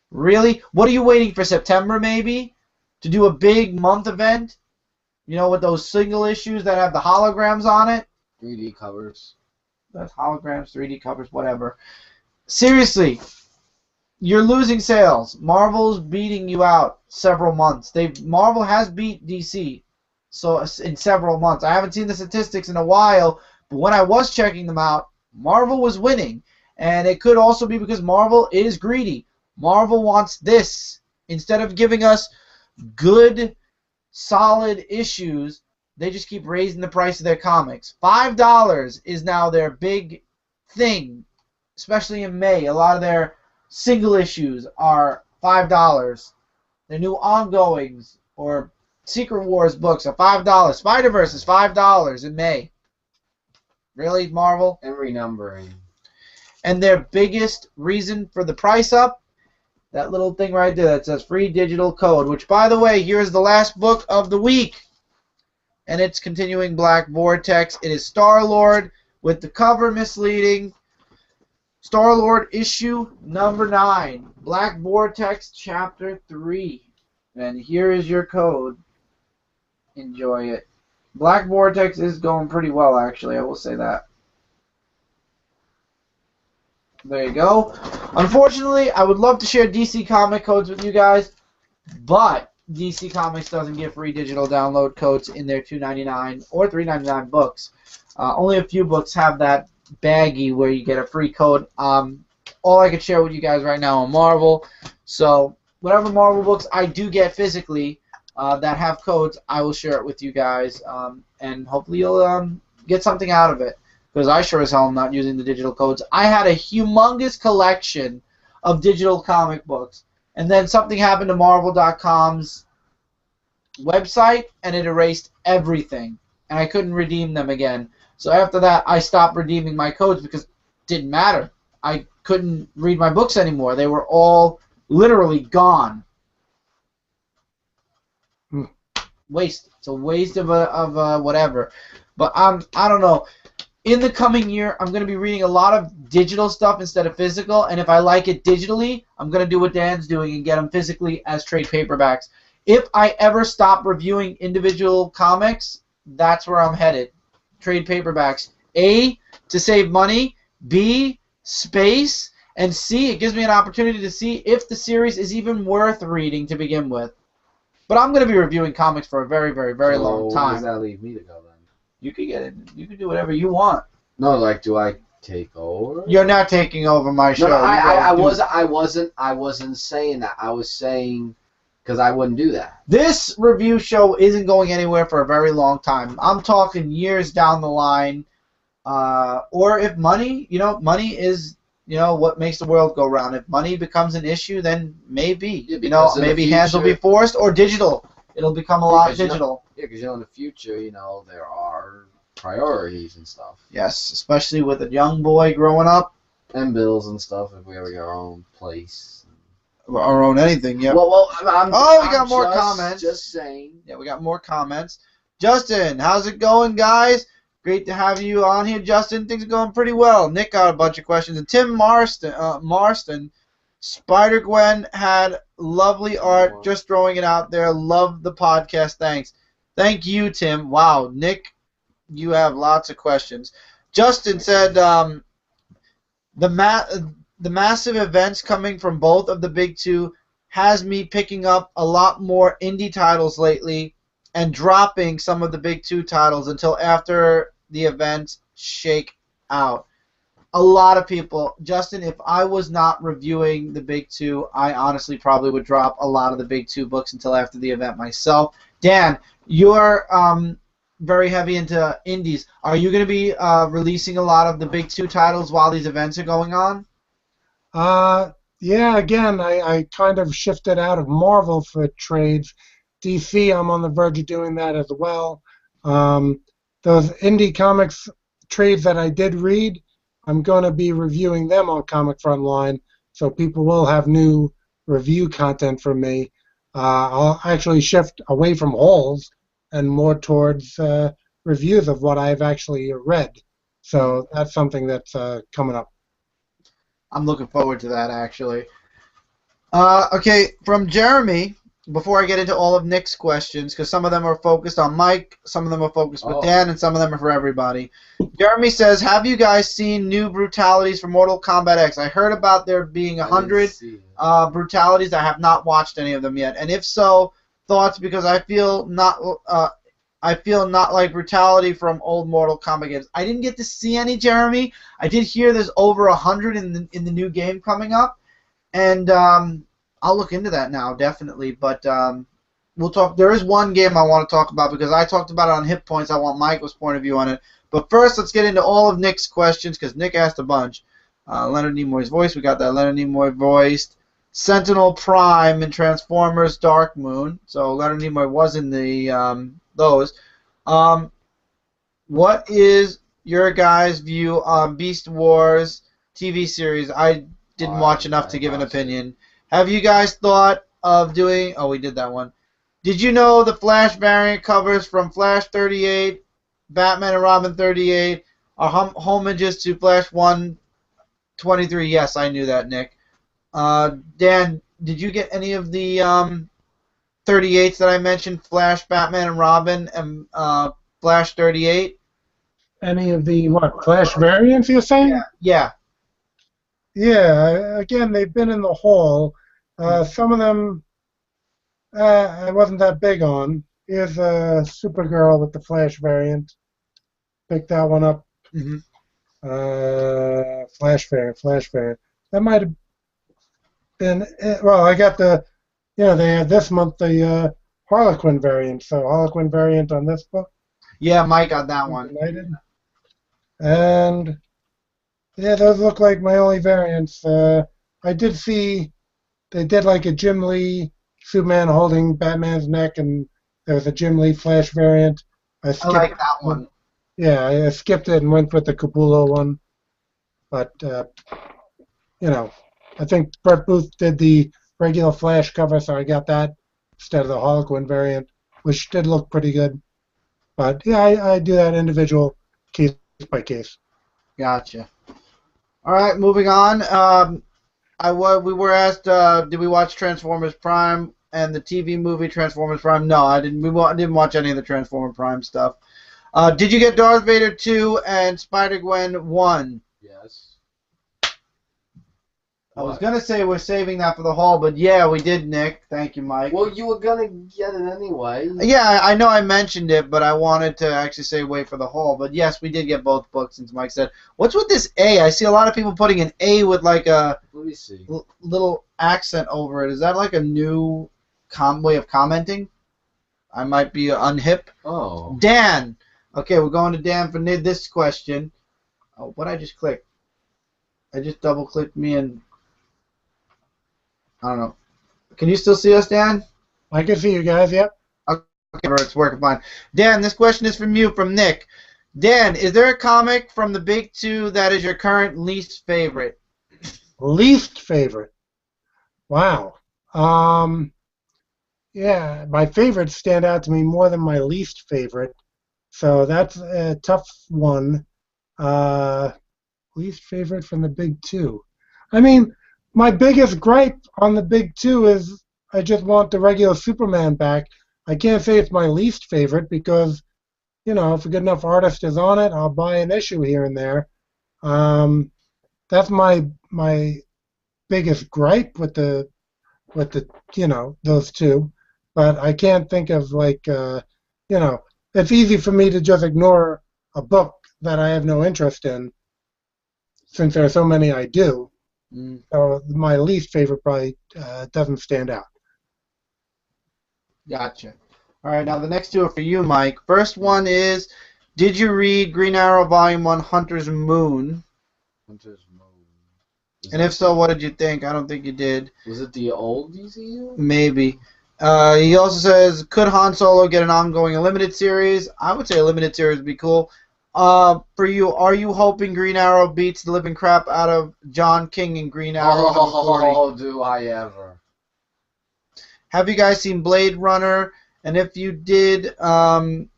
Really? What are you waiting for, September maybe? To do a big month event? You know, with those single issues that have the holograms on it? 3D covers. That's holograms, 3D covers, whatever. Seriously, you're losing sales. Marvel's beating you out several months. Marvel has beat DC so in several months. I haven't seen the statistics in a while, but when I was checking them out, Marvel was winning. And it could also be because Marvel is greedy. Marvel wants this. Instead of giving us good, solid issues, they just keep raising the price of their comics. $5 is now their big thing. Especially in May, a lot of their single issues are $5. Their new ongoings or Secret Wars books are $5. Spider-Verse is $5 in May. Really, Marvel? And renumbering. And their biggest reason for the price up, that little thing right there that says free digital code, which, by the way, here's the last book of the week. And it's continuing Black Vortex. It is Star-Lord with the cover misleading. Star-Lord issue number 9, Black Vortex chapter 3. And here is your code. Enjoy it. Black Vortex is going pretty well, actually. I will say that. There you go. Unfortunately, I would love to share DC comic codes with you guys, but DC Comics doesn't give free digital download codes in their $2.99 or $3.99 books. Only a few books have that baggie where you get a free code. All I can share with you guys right now are Marvel. So whatever Marvel books I do get physically that have codes, I will share it with you guys, and hopefully you'll get something out of it, because I sure as hell am not using the digital codes. I had a humongous collection of digital comic books, and then something happened to Marvel.com's website, and it erased everything, and I couldn't redeem them again. So after that, I stopped redeeming my codes because it didn't matter. I couldn't read my books anymore. They were all literally gone. Waste. It's a waste of whatever. But I don't know. In the coming year, I'm going to be reading a lot of digital stuff instead of physical, and if I like it digitally, I'm going to do what Dan's doing and get them physically as trade paperbacks. If I ever stop reviewing individual comics, that's where I'm headed. Trade paperbacks. A, to save money. B, space. And C, it gives me an opportunity to see if the series is even worth reading to begin with. But I'm going to be reviewing comics for a very, very, very long time. Where does that leave me to go then? You could get it. You could do whatever you want. No, like, do I take over? You're not taking over my show. No, I wasn't saying that. I was saying because I wouldn't do that. This review show isn't going anywhere for a very long time. I'm talking years down the line. Or if money, money is, what makes the world go round. If money becomes an issue, then maybe, maybe hands will be forced, or digital. It'll become a lot digital. Yeah, because in the future, there are priorities and stuff. Yes, especially with a young boy growing up. And bills and stuff if we ever get our own place. Our own anything, yeah. Well, we got more comments. Just saying. Yeah, we got more comments. Justin, how's it going, guys? Great to have you on here, Justin. Things are going pretty well. Nick got a bunch of questions. And Tim Marston, Spider-Gwen had lovely art. Just throwing it out there. Love the podcast. Thanks. Thank you, Tim. Wow, Nick, you have lots of questions. Justin said the massive events coming from both of the big two has me picking up a lot more indie titles lately and dropping some of the big two titles until after the events shake out. A lot of people, Justin, if I was not reviewing the big two, I honestly probably would drop a lot of the big two books until after the event myself. Dan, you're very heavy into indies. Are you going to be releasing a lot of the big two titles while these events are going on? Yeah, again, I kind of shifted out of Marvel for trades. DC, I'm on the verge of doing that as well. Those indie comics trades that I did read, I'm going to be reviewing them on Comic Frontline, so people will have new review content from me. I'll actually shift away from hauls and more towards reviews of what I've actually read. So that's something that's coming up. I'm looking forward to that, actually. Okay, from Jeremy, before I get into all of Nick's questions, because some of them are focused on Mike, some of them are focused with Dan, and some of them are for everybody. Jeremy says, have you guys seen new brutalities for Mortal Kombat X? I heard about there being 100 brutalities. I have not watched any of them yet. And if so, thoughts, because I feel not like brutality from old Mortal Kombat games. I didn't get to see any, Jeremy. I did hear there's over 100 in the new game coming up, and I'll look into that now, definitely. But we'll talk. There is one game I want to talk about because I talked about it on Hit Points. I want Michael's point of view on it. But first, let's get into all of Nick's questions because Nick asked a bunch. Leonard Nimoy's voice. We got that Leonard Nimoy voiced. Sentinel Prime in Transformers Dark Moon. So Leonard Nimoy was in the those. What is your guys' view on Beast Wars TV series? I didn't watch enough to give an opinion. Have you guys thought of doing... Oh, we did that one. Did you know the Flash variant covers from Flash 38, Batman and Robin 38 are homages to Flash 123? Yes, I knew that, Nick. Dan, did you get any of the 38s that I mentioned? Flash, Batman, and Robin, and Flash 38? Any of the, what, Flash variants, you're saying? Yeah. Yeah, again, they've been in the hall. Some of them I wasn't that big on. Here's Supergirl with the Flash variant. Picked that one up. Mm-hmm. Flash variant. That might have been, well, I got the, they had this month the Harlequin variant. So Harlequin variant on this book. Yeah, Mike got that one. United. And yeah, those look like my only variants. I did see they did like a Jim Lee Superman holding Batman's neck, and there was a Jim Lee Flash variant. I like that one. Yeah, I skipped it and went with the Capullo one. But, I think Brett Booth did the regular Flash cover, so I got that instead of the Harlequin variant, which did look pretty good. But, yeah, I do that individual case by case. Gotcha. All right, moving on. We were asked, did we watch Transformers Prime and the TV movie Transformers Prime? No, I didn't. We didn't watch any of the Transformer Prime stuff. Did you get Darth Vader 2 and Spider-Gwen 1? Yes. I was going to say we're saving that for the haul, but yeah, we did, Nick. Thank you, Mike. Well, you were going to get it anyway. Yeah, I know I mentioned it, but I wanted to actually say wait for the haul. But yes, we did get both books, since Mike said. What's with this A? I see a lot of people putting an A with like a little accent over it. Is that like a new way of commenting? I might be unhip. Oh. Dan. Okay, we're going to Dan for this question. Oh, what I just clicked? I just double-clicked me and... I don't know. Can you still see us, Dan? I can see you guys, yep. Okay, it's working fine. Dan, this question is from you, from Nick. Dan, is there a comic from the big two that is your current least favorite? Least favorite? Wow. Yeah, my favorites stand out to me more than my least favorite. So that's a tough one. Least favorite from the big two. I mean, my biggest gripe on the big two is I just want the regular Superman back. I can't say it's my least favorite because, if a good enough artist is on it, I'll buy an issue here and there. That's my biggest gripe with the those two. But I can't think of like you know, it's easy for me to just ignore a book that I have no interest in, since there are so many I do. Mm, So my least favorite probably doesn't stand out. gotcha. All right, now the next two are for you, Mike. First one is, did you read Green Arrow Volume 1, Hunter's Moon? Hunter's Moon. And if so, what did you think? I don't think you did. Was it the old DCU? Maybe. He also says, could Han Solo get an ongoing limited series? I would say a limited series would be cool. For you, are you hoping Green Arrow beats the living crap out of John King in Green Arrow number 40? Oh, do I ever. Have you guys seen Blade Runner? And if you did, and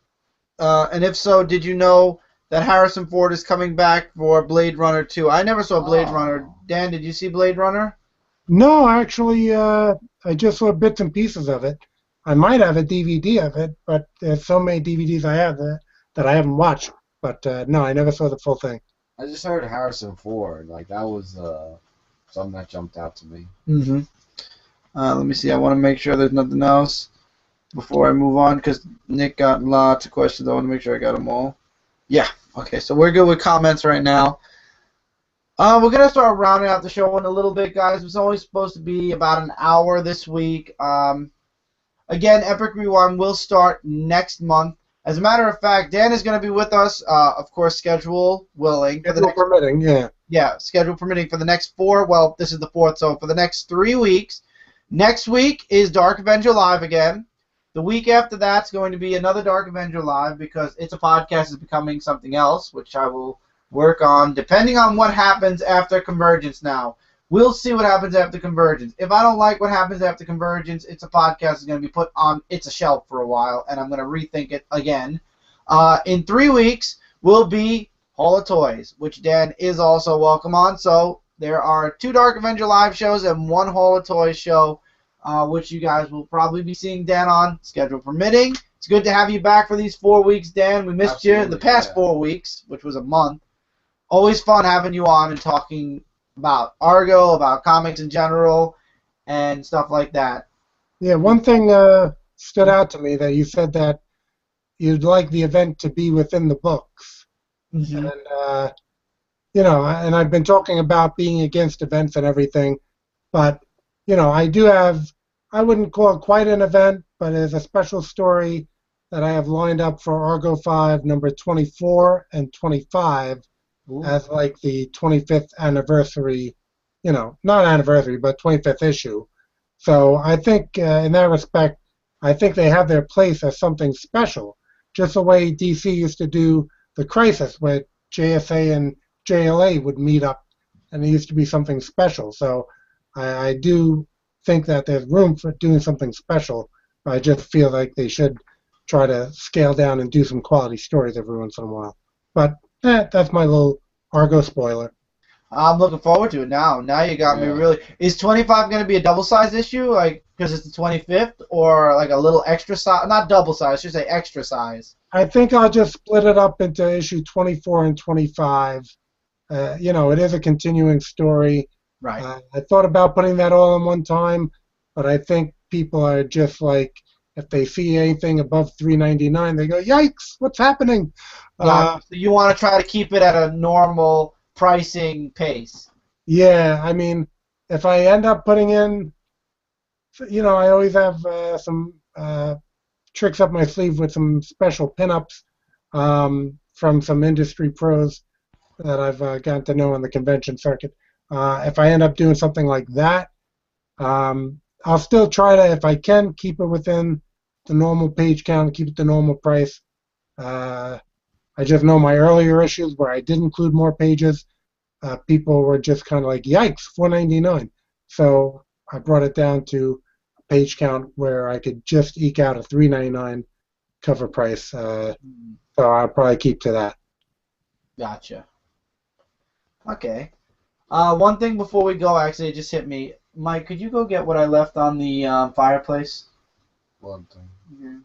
if so, did you know that Harrison Ford is coming back for Blade Runner 2? I never saw Blade Runner. Dan, did you see Blade Runner? No, actually, I just saw bits and pieces of it. I might have a DVD of it, but there's so many DVDs I have that I haven't watched. But no, I never saw the full thing. I just heard Harrison Ford. Like, that was something that jumped out to me. Mm-hmm. Let me see. I want to make sure there's nothing else before I move on, because Nick got lots of questions. I want to make sure I got them all. Yeah. Okay, so we're good with comments right now. We're going to start rounding out the show in a little bit, guys. It's only supposed to be about an hour this week. Again, Epic Rewind will start next month. As a matter of fact, Dan is going to be with us, of course, schedule willing. Schedule permitting, yeah. Yeah, schedule permitting for the next 4. Well, this is the 4th, so for the next 3 weeks. Next week is Dark Avenger Live again. The week after that's going to be another Dark Avenger Live, because It's a Podcast is becoming something else, which I will work on, depending on what happens after Convergence now. We'll see what happens after Convergence. If I don't like what happens after Convergence, It's a Podcast is going to be put on It's a Shelf for a while, and I'm going to rethink it again. In 3 weeks will be Hall of Toys, which Dan is also welcome on. So there are 2 Dark Avenger Live shows and 1 Hall of Toys show, which you guys will probably be seeing Dan on, schedule permitting. It's good to have you back for these 4 weeks, Dan. We missed you the past 4 weeks, which was a month. Always fun having you on and talking about Argo, about comics in general, and stuff like that. Yeah, one thing stood out to me, that you said that you'd like the event to be within the books. Mm-hmm. And, you know, and I've been talking about being against events and everything, but, you know, I do have, I wouldn't call it quite an event, but there's a special story that I have lined up for Argo 5, number 24 and 25, as like the 25th anniversary, you know, not anniversary, but 25th issue. So I think in that respect, I think they have their place as something special, just the way DC used to do the Crisis, where JSA and JLA would meet up, and it used to be something special. So I do think that there's room for doing something special. I just feel like they should try to scale down and do some quality stories every once in a while. But that's my little Argo spoiler. I'm looking forward to it now. Now you got me really. Is 25 going to be a double-sized issue, like because it's the 25th, or like a little extra size? Not double-size, I should say extra size. I think I'll just split it up into issue 24 and 25. You know, it is a continuing story. Right. I thought about putting that all in one time, but I think people are just like, if they see anything above $3.99, they go, "Yikes! What's happening?" So you want to try to keep it at a normal pricing pace. Yeah, I mean, if I end up putting in, you know, I always have some tricks up my sleeve with some special pinups from some industry pros that I've gotten to know on the convention circuit. If I end up doing something like that, I'll still try to, if I can, keep it within the normal page count, keep it the normal price. I just know my earlier issues where I did include more pages, people were just kind of like, "Yikes, $4.99." So I brought it down to a page count where I could just eke out a $3.99 cover price. So I'll probably keep to that. Gotcha. Okay. One thing before we go, actually, it just hit me. Mike, could you go get what I left on the fireplace? One thing. Yeah.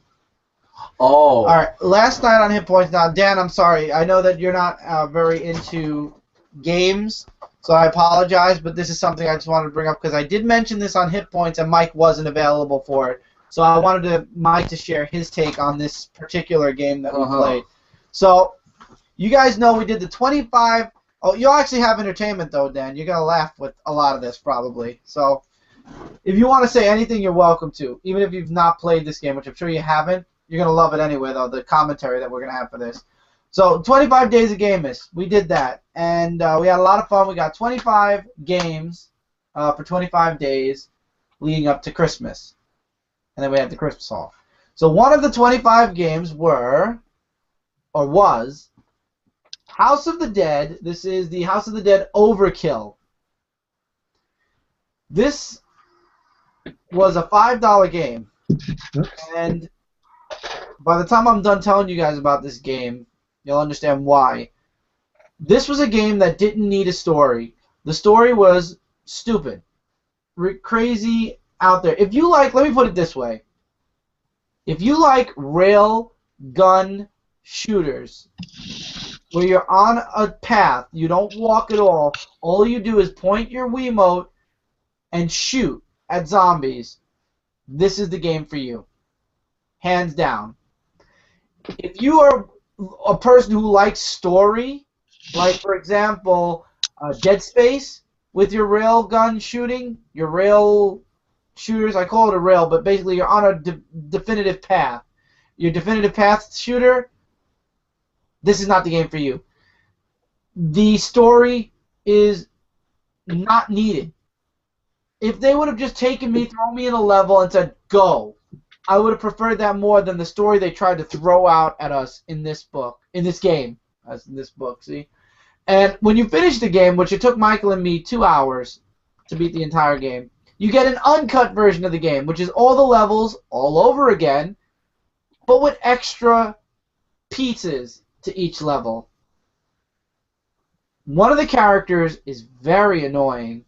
Oh. All right. Last night on Hit Points. Now, Dan, I'm sorry. I know that you're not very into games, so I apologize. But this is something I just wanted to bring up because I did mention this on Hit Points, and Mike wasn't available for it. So I wanted Mike to share his take on this particular game that we Uh-huh. played. So you guys know we did the 25. Oh, you'll actually have entertainment though, Dan. You're gonna laugh with a lot of this probably. So if you want to say anything, you're welcome to. Even if you've not played this game, which I'm sure you haven't, you're gonna love it anyway though. The commentary that we're gonna have for this. So 25 days of Gameist, we did that, and we had a lot of fun. We got 25 games for 25 days leading up to Christmas, and then we had the Christmas haul. So one of the 25 games was House of the Dead. This is the House of the Dead Overkill. This was a $5 game, and by the time I'm done telling you guys about this game, you'll understand why. This was a game that didn't need a story. The story was stupid, crazy, out there. If you like, let me put it this way. If you like rail gun shooters, where you're on a path, you don't walk at all you do is point your Wiimote and shoot at zombies, this is the game for you. Hands down. If you are a person who likes story, like for example, Dead Space with your rail gun shooting, your rail shooters, I call it a rail, but basically you're on a definitive path. Your definitive path shooter, this is not the game for you. The story is not needed. If they would have just taken me, thrown me in a level, and said, go, I would have preferred that more than the story they tried to throw out at us in this game. As in this book, see? And when you finish the game, which it took Michael and me 2 hours to beat the entire game, you get an uncut version of the game, which is all the levels all over again, but with extra pieces to each level. One of the characters is very annoying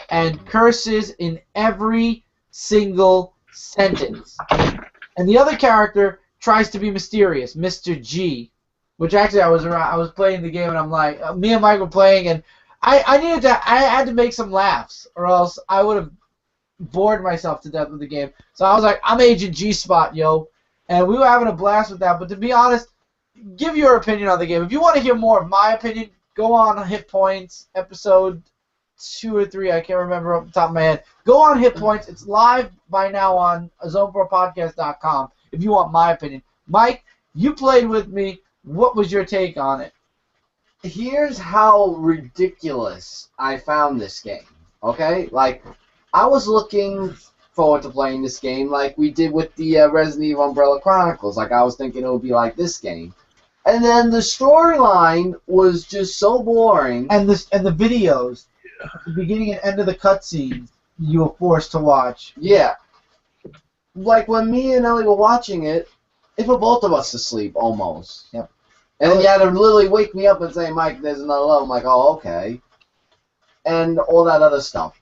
and curses in every single sentence. And the other character tries to be mysterious, Mr. G, which actually I was playing the game and I'm like, me and Mike were playing and I had to make some laughs or else I would have bored myself to death with the game. So I was like, I'm Agent G-Spot, yo. And we were having a blast with that. But to be honest, give your opinion on the game. If you want to hear more of my opinion, go on Hit Points, episode 2 or 3, I can't remember off the top of my head. Go on Hit Points. It's live by now on ZoneProPodcast.com if you want my opinion. Mike, you played with me. What was your take on it? Here's how ridiculous I found this game, okay? Like, I was looking forward to playing this game like we did with the Resident Evil Umbrella Chronicles. Like, I was thinking it would be like this game. And then the storyline was just so boring. And the videos, the beginning and end of the cutscenes, you were forced to watch. Yeah. Like, when me and Ellie were watching it, it put both of us to sleep, almost. Yep. And then you had to literally wake me up and say, Mike, there's another level. I'm like, oh, okay. And all that other stuff.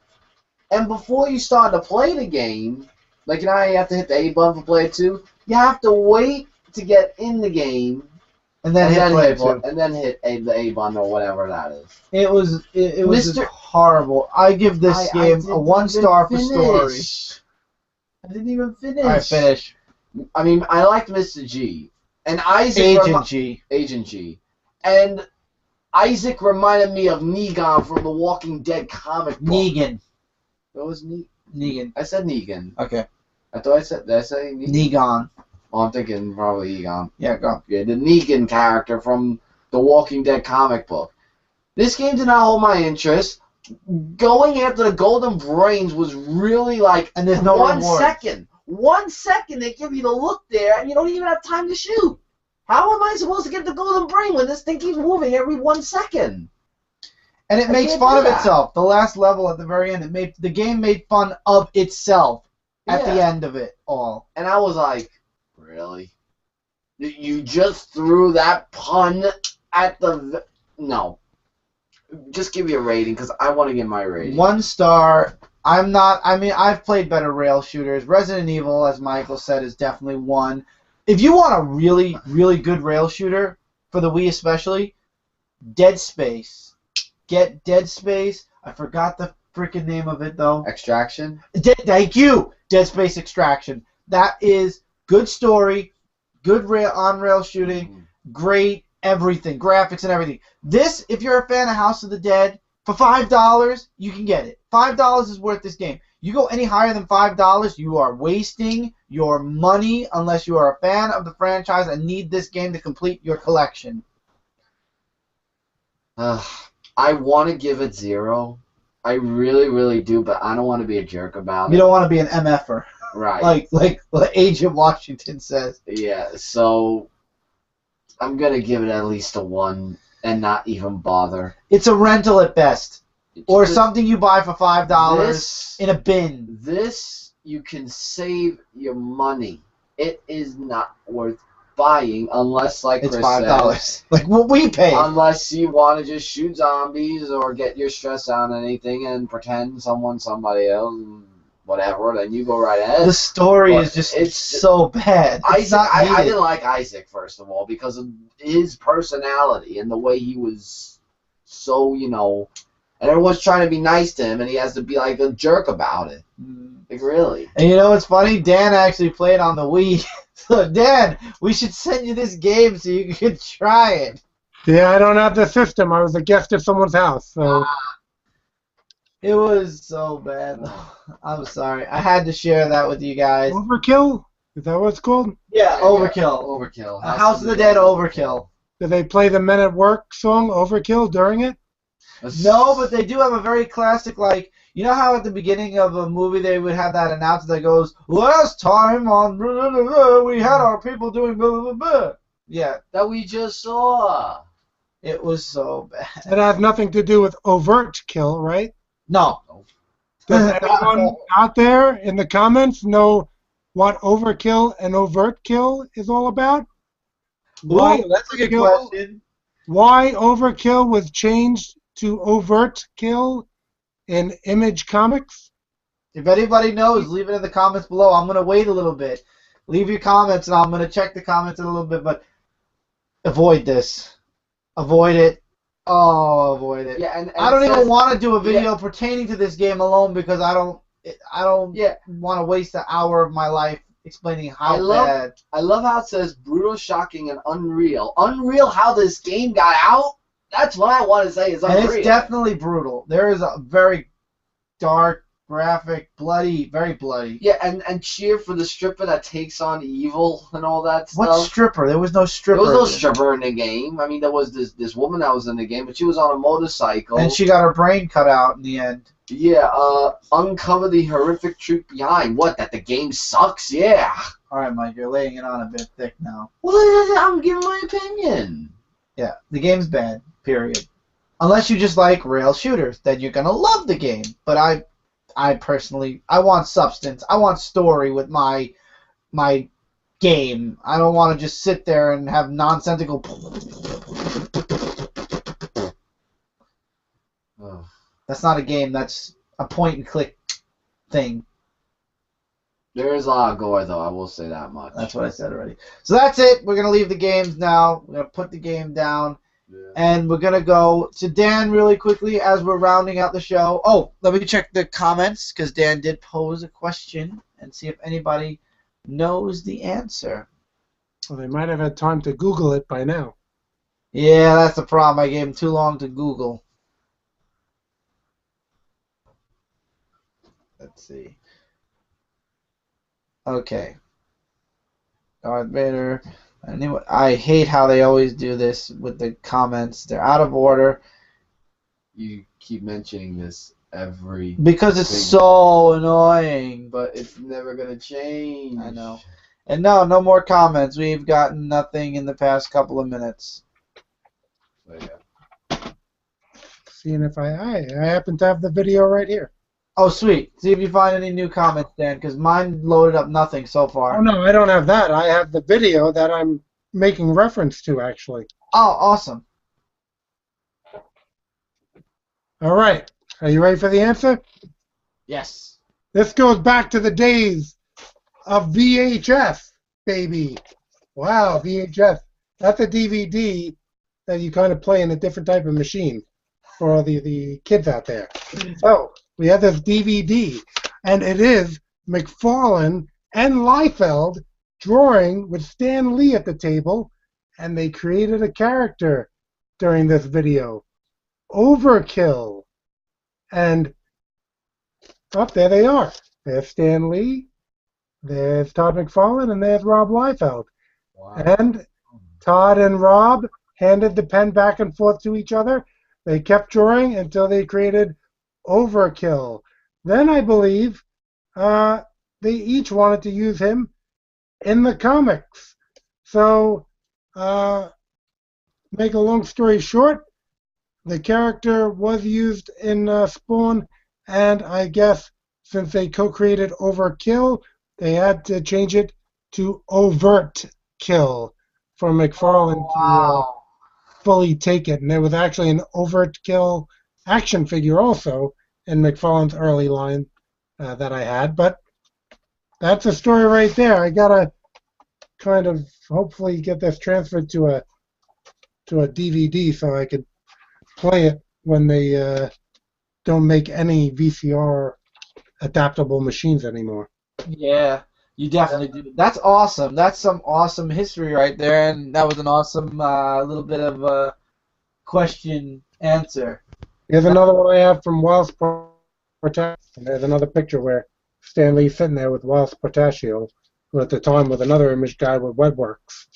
And before you start to play the game, like, you know, you have to hit the A button for player 2. You have to wait to get in the game. And then hit player 2. And then hit the A button or whatever that is. It was just horrible. I give this game a 1 star for story. I didn't even finish. All right, finish. I mean, I liked Mr. G. And Isaac... Agent G. And Isaac reminded me of Negan from the Walking Dead comic book. Negan. What was Negan. I said Negan. Okay. Did I say Negan? Negan. Oh, I'm thinking probably Egon. Yeah, go. Yeah, the Negan character from the Walking Dead comic book. This game did not hold my interest. Going after the golden brains was really like... And there's no 1 reward. second. 1 second they give you the look there, and you don't even have time to shoot. How am I supposed to get the golden brain when this thing keeps moving every 1 second? And it makes fun of itself. The last level at the very end, the game made fun of itself at the end of it all. And I was like, really? You just threw that pun at the... No. Just give me a rating, because I want to get my rating. 1 star. I've played better rail shooters. Resident Evil, as Michael said, is definitely one. If you want a really, really good rail shooter, for the Wii especially, Dead Space. Get Dead Space. I forgot the freaking name of it, though. Extraction? Thank you! Dead Space Extraction. That is good story, good on-rail shooting, great everything, graphics and everything. This, if you're a fan of House of the Dead, for $5, you can get it. $5 is worth this game. You go any higher than $5, you are wasting your money unless you are a fan of the franchise and need this game to complete your collection. I want to give it 0. I really, really do, but I don't want to be a jerk about it. You don't want to be an MFer. Right. Like Agent Washington says. Yeah, so I'm going to give it at least a 1 and not even bother. It's a rental at best. Or This- something you buy for $5 this, in a bin. this, you can save your money. It is not worth buying unless, like It's Chris $5. said, Like what we pay. unless you want to just shoot zombies or get your stress out on anything and pretend someone's somebody else and whatever, then you go right ahead. The story But is just it's- so bad. It's Isaac, not I needed. didn't like Isaac, first of all, because of his personality and the way he was so, and everyone's trying to be nice to him, and he has to be like a jerk about it. Like, really? And you know what's funny? Dan actually played on the Wii. So, Dan, we should send you this game so you can try it. Yeah, I don't have the system. I was a guest at someone's house, so It was so bad. I'm sorry. I had to share that with you guys. Overkill? Is that what it's called? Yeah, Overkill. Overkill. House of the Dead Overkill. Do they play the Men at Work song Overkill during it? No, but they do have a very classic, like, you know how at the beginning of a movie they would have that announcer that goes, last time on blah, blah, blah, we had our people doing blah, blah, blah. Yeah, that we just saw. it was so bad. It has nothing to do with overt kill, right? No. Does anyone out there in the comments know what overkill and overt kill is all about? Ooh, that's a good question. Why overkill was changed to overt kill in Image Comics? If anybody knows, leave it in the comments below. I'm going to wait a little bit. Leave your comments, and I'm going to check the comments in a little bit, but avoid this. Avoid it. Oh, avoid it. Yeah, and I don't it even says- want to do a video pertaining to this game alone because I don't Yeah. want to waste an hour of my life explaining how bad. I love how it says brutal, shocking, and unreal. Unreal how this game got out? That's what I want to say is unreal. And it's definitely brutal. There is a very dark, graphic, bloody, very bloody. Yeah, and cheer for the stripper that takes on evil and all that stuff. What stripper? There was no stripper. There was no stripper in the game. I mean, there was this woman that was in the game, but she was on a motorcycle. And she got her brain cut out in the end. Yeah, uncover the horrific truth behind. What, that the game sucks? Yeah. Alright, Mike, you're laying it on a bit thick now. Well, I'm giving my opinion. Yeah, the game's bad, period. Unless you just like rail shooters, then you're going to love the game. But I personally, I want substance. I want story with my game. I don't want to just sit there and have nonsensical... Oh. That's not a game. That's a point-and-click thing. There is a lot of gore, though. I will say that much. That's what I said already. So that's it. We're going to leave the games now. We're going to put the game down. Yeah. And we're going to go to Dan really quickly as we're rounding out the show. Oh, let me check the comments because Dan did pose a question and see if anybody knows the answer. Well, they might have had time to Google it by now. Yeah, that's the problem. I gave him too long to Google. Let's see. Okay. Darth Vader. I hate how they always do this with the comments. They're out of order. You keep mentioning this every... Because it's so annoying. But it's never going to change. I know. And no more comments. We've gotten nothing in the past couple of minutes. So, yeah. Seeing if I happen to have the video right here. Oh, sweet. See if you find any new comments, Dan, because mine loaded up nothing so far. Oh, no, I don't have that. I have the video that I'm making reference to, actually. Oh, awesome. All right. Are you ready for the answer? Yes. This goes back to the days of VHS, baby. Wow, VHS. That's a DVD that you kind of play in a different type of machine for all the kids out there. So we have this DVD, and it is McFarlane and Liefeld drawing with Stan Lee at the table, and they created a character during this video, Overkill. And there they are. There's Stan Lee, there's Todd McFarlane, and there's Rob Liefeld. Wow. And Todd and Rob handed the pen back and forth to each other. They kept drawing until they created Overkill. Then I believe they each wanted to use him in the comics. So, make a long story short, the character was used in Spawn, and I guess since they co-created Overkill, they had to change it to Overt Kill for McFarlane to fully take it. And there was actually an Overt Kill action figure also in McFarlane's early line that I had. But that's a story right there. I gotta kind of hopefully get this transferred to a DVD so I could play it when they don't make any VCR adaptable machines anymore. Yeah, you definitely do. That's awesome. That's some awesome history right there, and that was an awesome little bit of a question answer. Here's another one I have from Whilst Portaccio. There's another picture where Stan Lee's sitting there with Whilst Portaccio, who at the time was another image guy with Webworks.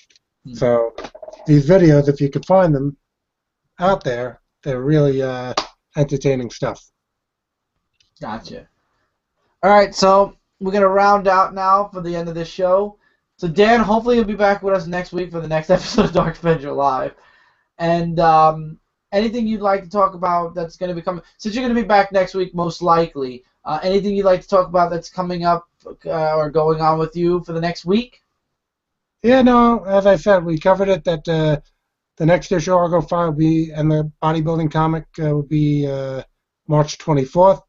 So these videos, if you could find them out there, they're really entertaining stuff. Gotcha. All right, so we're going to round out now for the end of this show. So Dan, hopefully you'll be back with us next week for the next episode of Dark Avenger Live. And anything you'd like to talk about that's going to be coming, since you're going to be back next week most likely, anything you'd like to talk about that's coming up or going on with you for the next week? Yeah, no, as I said, we covered it that the next issue Argo File will be, and the bodybuilding comic will be March 24th.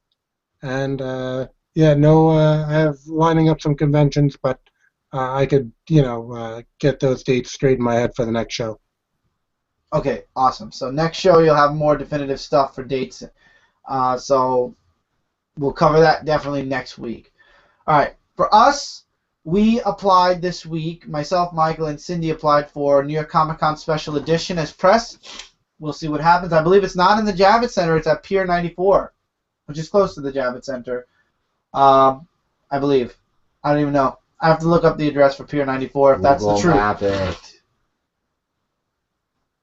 And yeah, no, I have lining up some conventions, but I could, get those dates straight in my head for the next show. Okay, awesome. So next show you'll have more definitive stuff for dates. So we'll cover that definitely next week. All right, for us, we applied this week. Myself, Michael, and Cindy applied for New York Comic Con Special Edition as press. We'll see what happens. I believe it's not in the Javits Center. It's at Pier 94, which is close to the Javits Center. I believe. I don't even know. I have to look up the address for Pier 94 if that's the truth. Map it.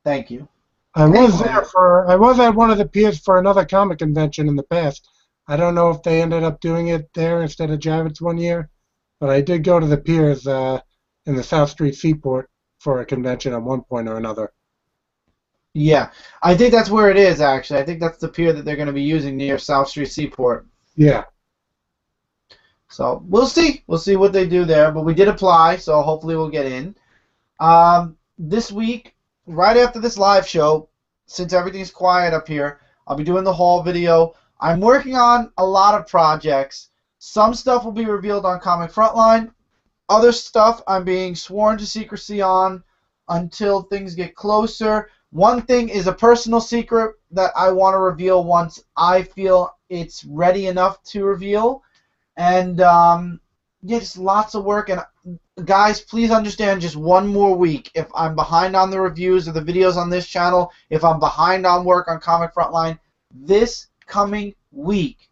Thank you. I was at one of the piers for another comic convention in the past. I don't know if they ended up doing it there instead of Javits one year, but I did go to the piers in the South Street Seaport for a convention at one point or another. Yeah, I think that's where it is, actually. I think that's the pier that they're going to be using near South Street Seaport. Yeah. So we'll see. We'll see what they do there. But we did apply, so hopefully we'll get in. This week, right after this live show, since everything's quiet up here, I'll be doing the haul video. I'm working on a lot of projects. Some stuff will be revealed on Comic Frontline. Other stuff I'm being sworn to secrecy on until things get closer. One thing is a personal secret that I want to reveal once I feel it's ready enough to reveal. And, yeah, just lots of work. And, guys, please understand just one more week. If I'm behind on the reviews of the videos on this channel, if I'm behind on work on Comic Frontline, this coming week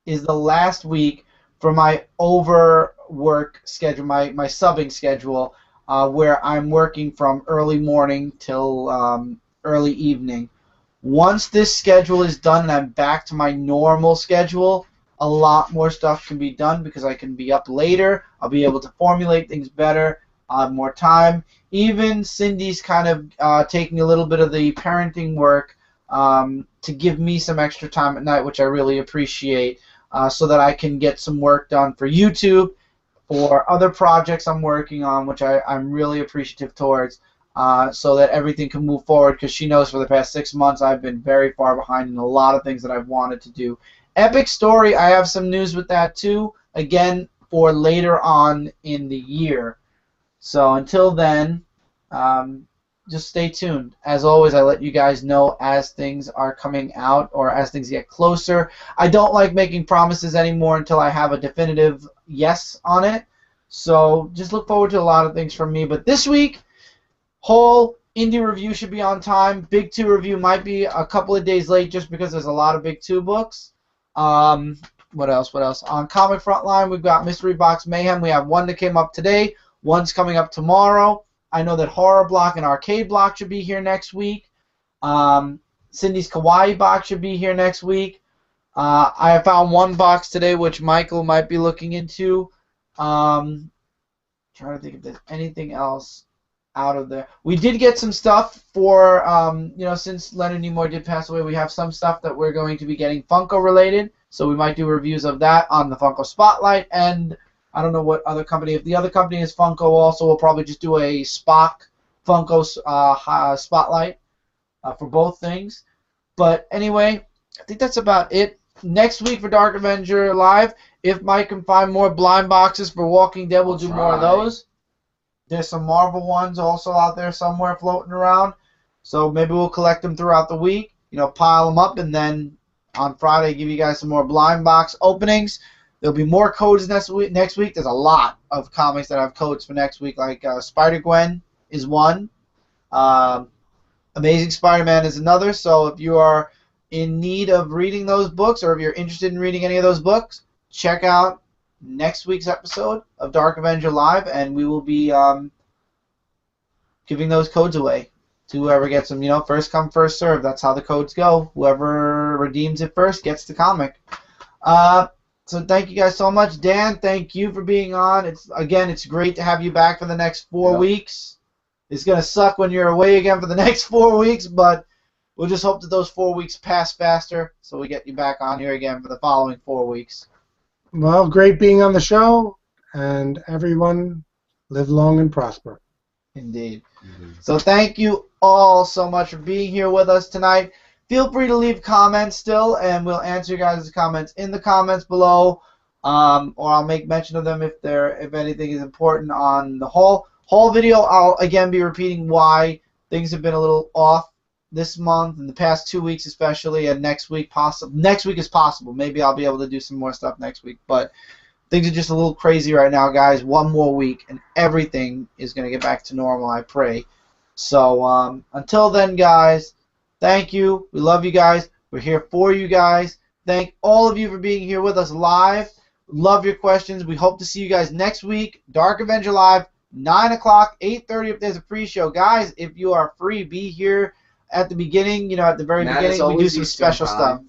is the last week for my overwork schedule, my subbing schedule, where I'm working from early morning till early evening. Once this schedule is done and I'm back to my normal schedule, a lot more stuff can be done because I can be up later. I'll be able to formulate things better. I'll have more time. Even Cindy's kind of taking a little bit of the parenting work to give me some extra time at night, which I really appreciate, so that I can get some work done for YouTube, for other projects I'm working on, which I'm really appreciative towards, so that everything can move forward, because she knows for the past 6 months I've been very far behind in a lot of things that I've wanted to do. Epic Story, I have some news with that too, again, for later on in the year. So until then, just stay tuned. As always, I let you guys know as things are coming out or as things get closer. I don't like making promises anymore until I have a definitive yes on it. So just look forward to a lot of things from me. But this week, whole indie review should be on time. Big 2 review might be a couple of days late just because there's a lot of Big 2 books. What else? On Comic Frontline, we've got Mystery Box Mayhem. We have one that came up today. One's coming up tomorrow. I know that Horror Block and Arcade Block should be here next week. Cindy's Kawaii Box should be here next week. I found one box today which Michael might be looking into. Trying to think if there's anything else out of there. We did get some stuff for, since Leonard Nimoy did pass away, we have some stuff that we're going to be getting Funko related. So we might do reviews of that on the Funko Spotlight. And I don't know what other company. If the other company is Funko also, we'll probably just do a Spock Funko Spotlight for both things. But anyway, I think that's about it. Next week for Dark Avenger Live, if Mike can find more blind boxes for Walking Dead, we'll do more of those. There's some Marvel ones also out there somewhere floating around. So maybe we'll collect them throughout the week, pile them up, and then on Friday give you guys some more blind box openings. There'll be more codes next week. There's a lot of comics that have codes for next week, like Spider-Gwen is one. Amazing Spider-Man is another. So if you are in need of reading those books, or if you're interested in reading any of those books, check out next week's episode of Dark Avenger Live, and we will be giving those codes away to whoever gets them. First come, first serve. That's how the codes go. Whoever redeems it first gets the comic. So thank you guys so much. Dan, thank you for being on. It's great to have you back for the next 4 weeks. It's going to suck when you're away again for the next 4 weeks, but we'll just hope that those 4 weeks pass faster so we get you back on here again for the following 4 weeks. Well, great being on the show, and everyone live long and prosper. Indeed. So thank you all so much for being here with us tonight. Feel free to leave comments still, and we'll answer you guys' comments in the comments below, or I'll make mention of them if anything is important on the haul video. I'll again be repeating why things have been a little off this month, and the past 2 weeks especially, and next week is possible. Maybe I'll be able to do some more stuff next week, but things are just a little crazy right now, guys. 1 more week, and everything is going to get back to normal, I pray. So until then, guys, thank you. We love you guys. We're here for you guys. Thank all of you for being here with us live. Love your questions. We hope to see you guys next week. Dark Avenger Live, 9 o'clock, 8:30 if there's a pre-show. Guys, if you are free, be here at the beginning, at the very beginning. We do some special stuff.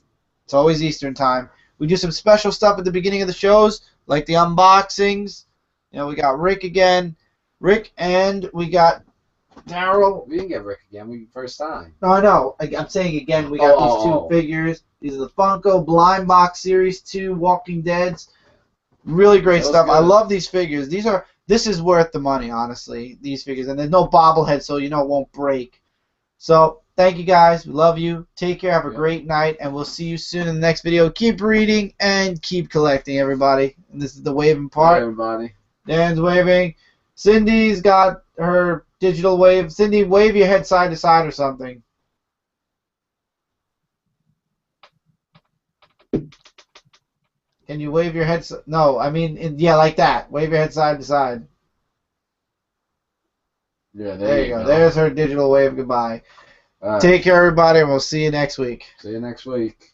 It's always Eastern time. We do some special stuff at the beginning of the shows, like the unboxings. We got Rick again. And we got Daryl. We didn't get Rick again. First time. No, I know. I'm saying again, we got these 2 figures. These are the Funko Blind Box Series 2 Walking Deads. Really great stuff. Good. I love these figures. This is worth the money, honestly, these figures. And there's no bobblehead, so it won't break. So, thank you guys. We love you. Take care. Have a great night, and we'll see you soon in the next video. Keep reading and keep collecting, everybody. And this is the waving part. Hi, everybody. Dan's waving. Cindy's got her digital wave. Cindy, wave your head side to side or something. Can you wave your head? No, I mean, like that. Wave your head side to side. Yeah, there you go. There's her digital wave. Goodbye. Take care, everybody, and we'll see you next week. See you next week.